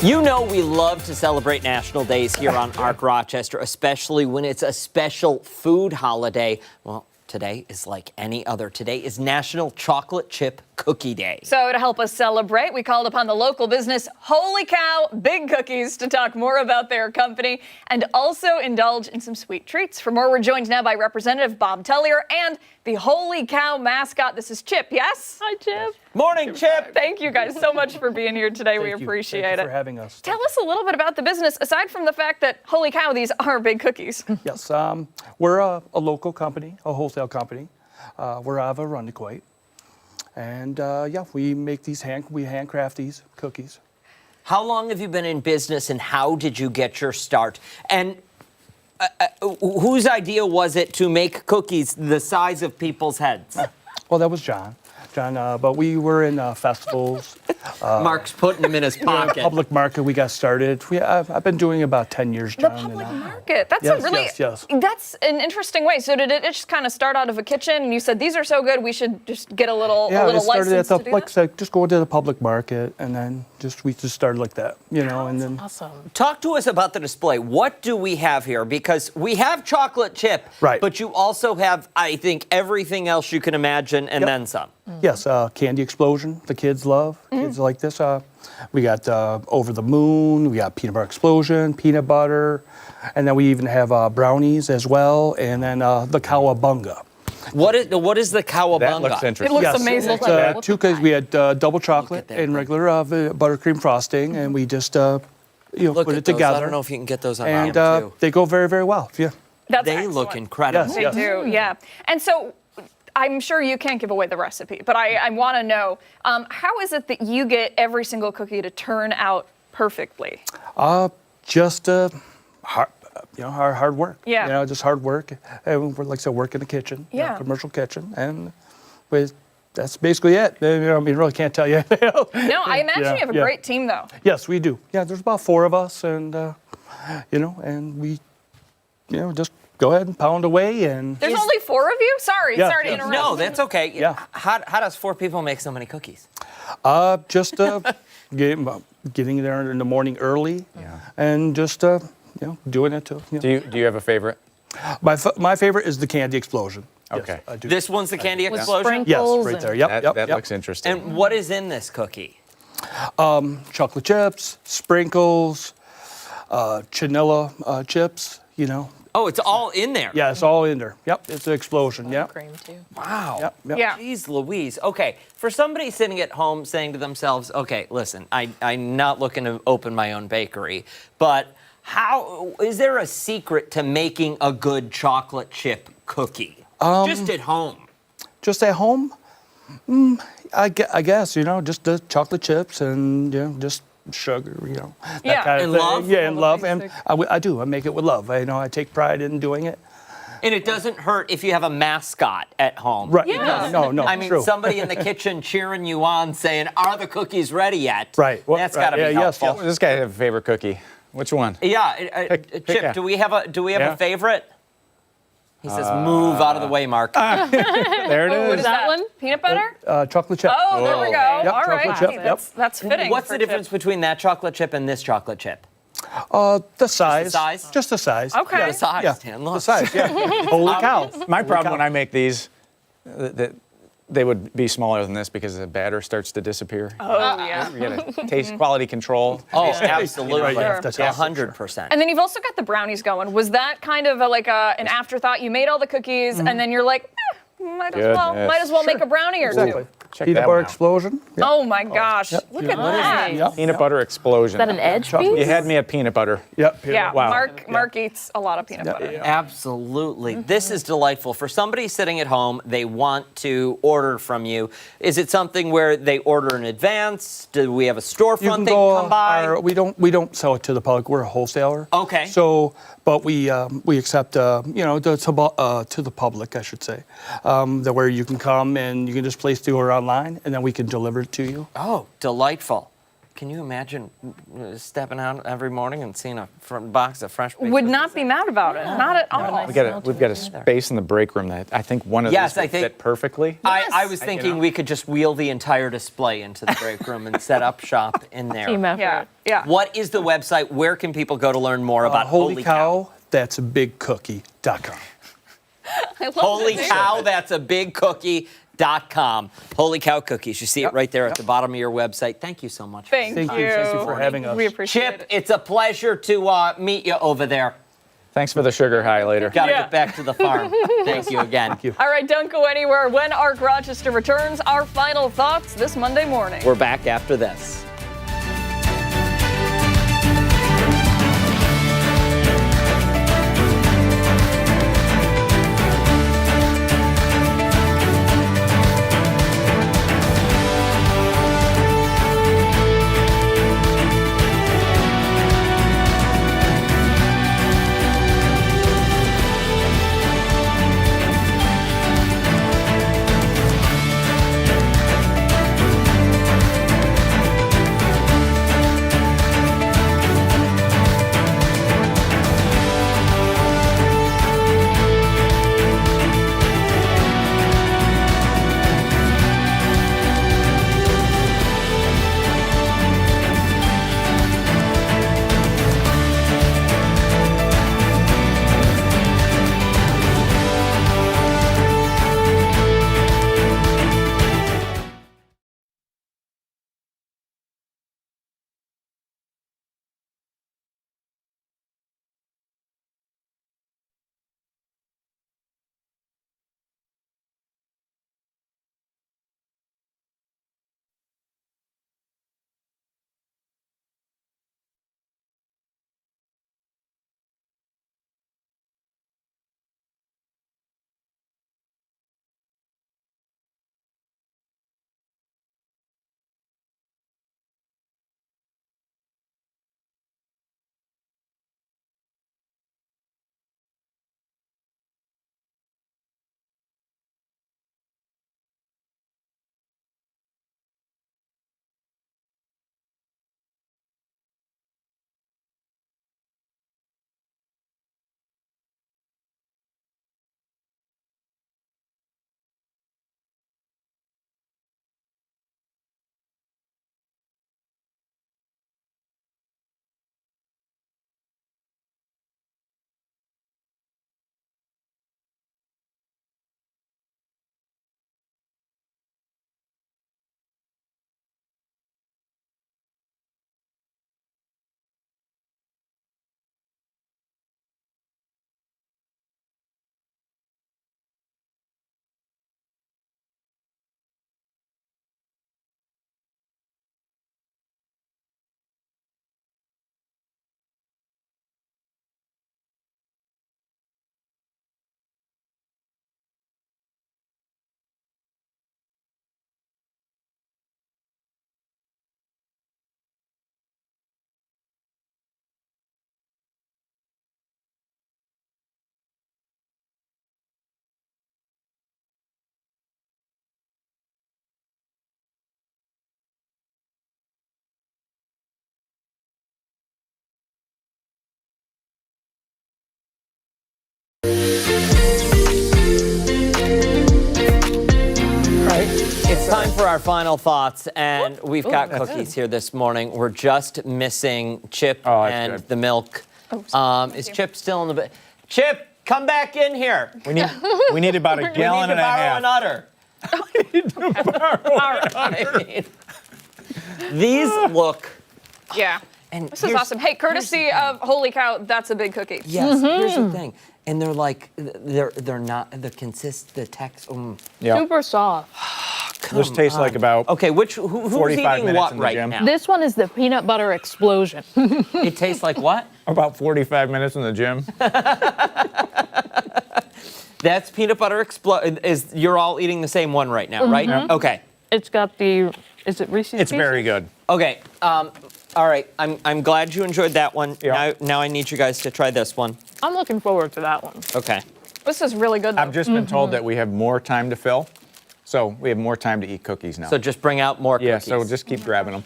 You know we love to celebrate national days here on ARC Rochester, especially when it's a special food holiday. Well, today is like any other. Today is National Chocolate Chip Cookie Day. So to help us celebrate, we called upon the local business Holy Cow Big Cookies to talk more about their company and also indulge in some sweet treats. For more, we're joined now by Representative Bob Tellier and the Holy Cow mascot. This is Chip, yes? Hi, Chip. Morning, Chip. Thank you guys so much for being here today. We appreciate Thank you it. for having us. Tell us a little bit about the business, aside from the fact that, holy cow, these are big cookies. Yes, we're a local company, a wholesale company. We're out of Arundequoit. And yeah, we make these we handcraft these cookies. How long have you been in business and how did you get your start? And whose idea was it to make cookies the size of people's heads? Well, that was John. But we were in festivals. Mark's putting them in his pocket. Public market, we got started. I've been doing about 10 years, John. The public market. That's yes, a really, yes. That's an interesting way. So did it just kind of start out of a kitchen and you said, these are so good, we should just get a little it started license at to do like that? I said, just go to the public market and then we just started like that, you know, and then. Awesome. Talk to us about the display. What do we have here? Because we have chocolate chip, right? But you also have, I think, everything else you can imagine and then some. Yes, candy explosion. The kids love. Kids like this. We got over the moon. We got peanut butter explosion, peanut butter, and then we even have brownies as well. And then the cowabunga. What is the cowabunga? That looks interesting. It looks amazing. It's two cookies. We had double chocolate and regular buttercream frosting, and we just put it together. I don't know if you can get those on and camera, too. they go very, very well. Yeah. That's they excellent. look incredible. They do, yeah. And so I'm sure you can't give away the recipe, but I want to know, how is it that you get every single cookie to turn out perfectly? Just hard work. Yeah. Just hard work. And we're, like I said, work in the kitchen. Yeah. Commercial kitchen. And that's basically it. Really can't tell you anything else. No, I imagine you have a great team, though. Yes, we do. Yeah, there's about 4 of us, and, and we, just go ahead and pound away. And There's only 4 of you? Sorry to interrupt. No, that's okay. Yeah. How does 4 people make so many cookies? Just getting there in the morning early, and just doing it too. Do you have a favorite? My favorite is the candy explosion. Okay. Yes, I do. This one's the candy With explosion? Yes, right there. Yep. That looks interesting. And what is in this cookie? Chocolate chips, sprinkles, vanilla chips. Oh, it's all in there. Yeah, it's all in there. Yep, it's an explosion. Yep. Cream, too. Wow. Yep. Yeah. Jeez Louise. Okay, for somebody sitting at home saying to themselves, okay, listen, I'm not looking to open my own bakery, but how is there a secret to making a good chocolate chip cookie? Just at home. Just at home? I guess, just the chocolate chips and, just sugar, that Yeah. kind of And thing. love? Yeah, and love. And I do. I make it with love. I take pride in doing it. And it doesn't hurt if you have a mascot at home. Right. Yeah. No, I mean, true. somebody in the kitchen cheering you on saying, are the cookies ready yet? Right. Well, That's got to be yes, helpful. yes. This guy have a favorite cookie. Which one? Yeah, Pick Chip, a- do we have Yeah. a favorite? He says, move out of the way, Mark. There it What is. is that one? Peanut butter? Chocolate chip. Oh, there we go. Yep, All right. chocolate chip, yep. That's fitting. What's for the difference Chip. between that chocolate chip and this chocolate chip? The size. size? Just the size. Okay. Yeah. The size, Yeah. Dan, The look. size, yeah. Holy cow. My problem when I make these, that they would be smaller than this because the batter starts to disappear. Oh, yeah. You gotta taste quality control. Oh, absolutely. Right, yeah, that's 100%. And then you've also got the brownies going. Was that kind of an afterthought? You made all the cookies, and then you're like, might as well make a brownie or Exactly. two. Check Peanut that butter one out. explosion. Yep. Oh my gosh! Look at that. Yep. Peanut butter explosion. Is that an edge Chocolate. piece? You had me at peanut butter. Yep. Yeah, Wow. Mark eats a lot of peanut butter. Absolutely. This is delightful. For somebody sitting at home, they want to order from you. Is it something where they order in advance? Do we have a You storefront can they go. can come by? We don't sell it to the public. We're a wholesaler. Okay. So, but we accept to the public, I should say, that where you can come and you can just place the order online, and then we can deliver it to you. Oh, delightful. Can you imagine stepping out every morning and seeing a box of fresh baked Would cookies? not be mad about it. Not at all. We've got a space in the break room that I think one of these would fit perfectly. I was thinking we could just wheel the entire display into the break room and set up shop in there. Team effort. Yeah. What is the website? Where can people go to learn more about Holy cow, that's a big cookie.com. Holy cow, that's a big cookie.com. Holy cow cookies. You see it right there at the bottom of your website. Thank you so much. Thank you. Thank you for having us. We appreciate Chip, it. it's a pleasure to meet you over there. Thanks for the sugar high later. Got to get back to the farm. Thank you again. Thank you. All right, don't go anywhere. When ARC Rochester returns, our final thoughts this Monday morning. We're back after this. It's time for our final thoughts, and we've got cookies here this morning. We're just missing Chip and the milk. Is Chip still in the... Chip, come back in here. We need about a gallon and a half. We need to borrow an udder. These look... Yeah. And this is awesome. Hey, courtesy of Holy Cow, that's a big cookie. Yes, here's the thing. And they're like, they're not, the text. Super soft. This tastes like about who's 45 eating minutes what in the right gym. now? This one is the peanut butter explosion. It tastes like what? About 45 minutes in the gym. That's peanut butter you're all eating the same one right now, right? Mhm. Okay. It's got the, is it Reese's It's Pieces? very good. Okay. All right. I'm glad you enjoyed that one. Yeah. Now I need you guys to try this one. I'm looking forward to that one. Okay. This is really good, though. I've just been told that we have more time to fill, so we have more time to eat cookies now. So just bring out more cookies. Yeah, so just keep grabbing them.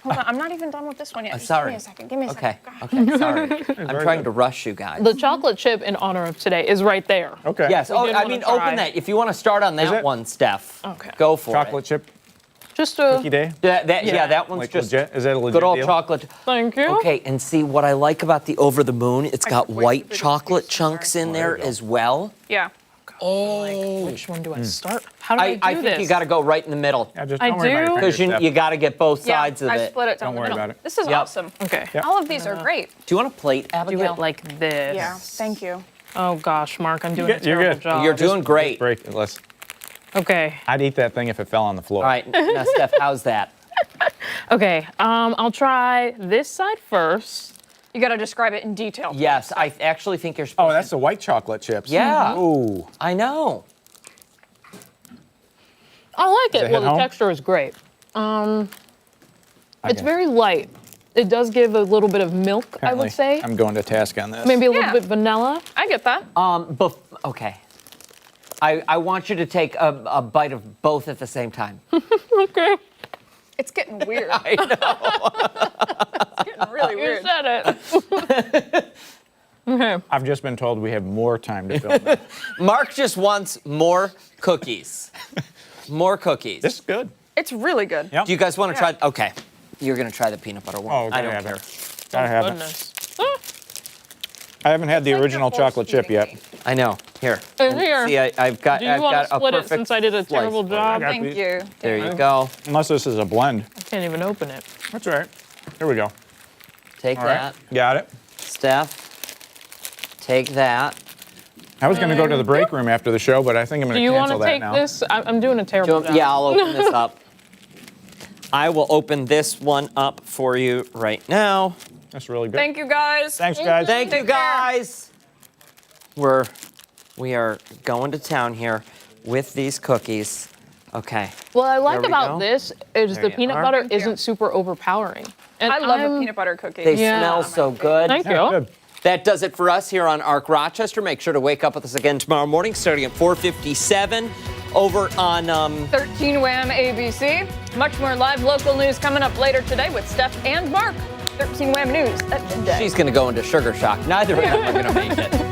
Hold on, I'm not even done with this one yet. Just sorry. Give me a second. Give me a Okay. second. Okay. Sorry. I'm trying to rush you guys. The chocolate chip in honor of today is right there. Okay. Yes. We Oh, did I wanna mean, try. open that. If you want to start on Is that it? one, Steph. Okay. Go for Chocolate it. chip Just a. cookie day. Yeah, that one's Like just legit? Is that a legit good old deal? chocolate. Thank you. Okay, and see what I like about the Over the Moon, it's got white chocolate chunks in there as well. Yeah. Oh. Which one do I start? How do I do I this? think you got to go right in the middle. Yeah, just I don't worry about do. your Because fingers, Steph. you got to get both sides of I it. split it down Don't the worry middle. about it. This is Yep. awesome. Okay. All of these are great. Do you want a plate, Do Abigail? it like this. Yeah. Thank you. Oh gosh, Mark, I'm doing You're a terrible good. job. You're doing great. Break it. Let's. Okay. I'd eat that thing if it fell on the floor. All right, now Steph, how's that? Okay. I'll try this side first. You got to describe it in detail. Yes, I actually think you're supposed Oh, that's the white chocolate chips. Yeah. Ooh. I know. I like Does it. it Well, hit the home? texture is great. It's Okay. very light. It does give a little bit of milk, I Apparently, would say. I'm going to task on this. Maybe a little Yeah. bit vanilla. I get that. Okay. I want you to take a bite of both at the same time. Okay. It's getting weird. I know. It's getting really You weird. said it. Okay. I've just been told we have more time to film this. Mark just wants more cookies. More cookies. This is good. It's really good. Yep. Do you guys want to try? Okay. You're going to try the peanut butter one. Oh, I gotta don't have care. it. Gotta have it. Goodness. I haven't had the like original you're chocolate chip force-feeding yet. I know. Here. And here. See, I've got, Do you I've want got to split a it perfect since I did a slice terrible for you. job? got Thank these. you. There you go. Unless this is a blend. I can't even open it. That's all right. Here we go. Take All that. right. Got it. Steph, take that. I was going to go to the break room after the show, but I think I'm Do going you to want cancel to that take now. this? I'm doing a terrible job. Yeah, I'll open this up. I will open this one up for you right now. That's really good. Thank you, guys. Thanks, guys. Thank you, Take care. guys. We are going to town here with these cookies. Okay. What I like There we about go. this is There the you peanut are. butter Thank you. isn't super overpowering. And I love a I'm- peanut butter cookie. They Yeah. smell so good. Thank Yeah, you. good. That does it for us here on ARC Rochester. Make sure to wake up with us again tomorrow morning, starting at 4:57 over on 13 Wham ABC. Much more live local news coming up later today with Steph and Mark. 13 Wham News at midday. She's going to go into sugar shock. Neither of them are going to make it.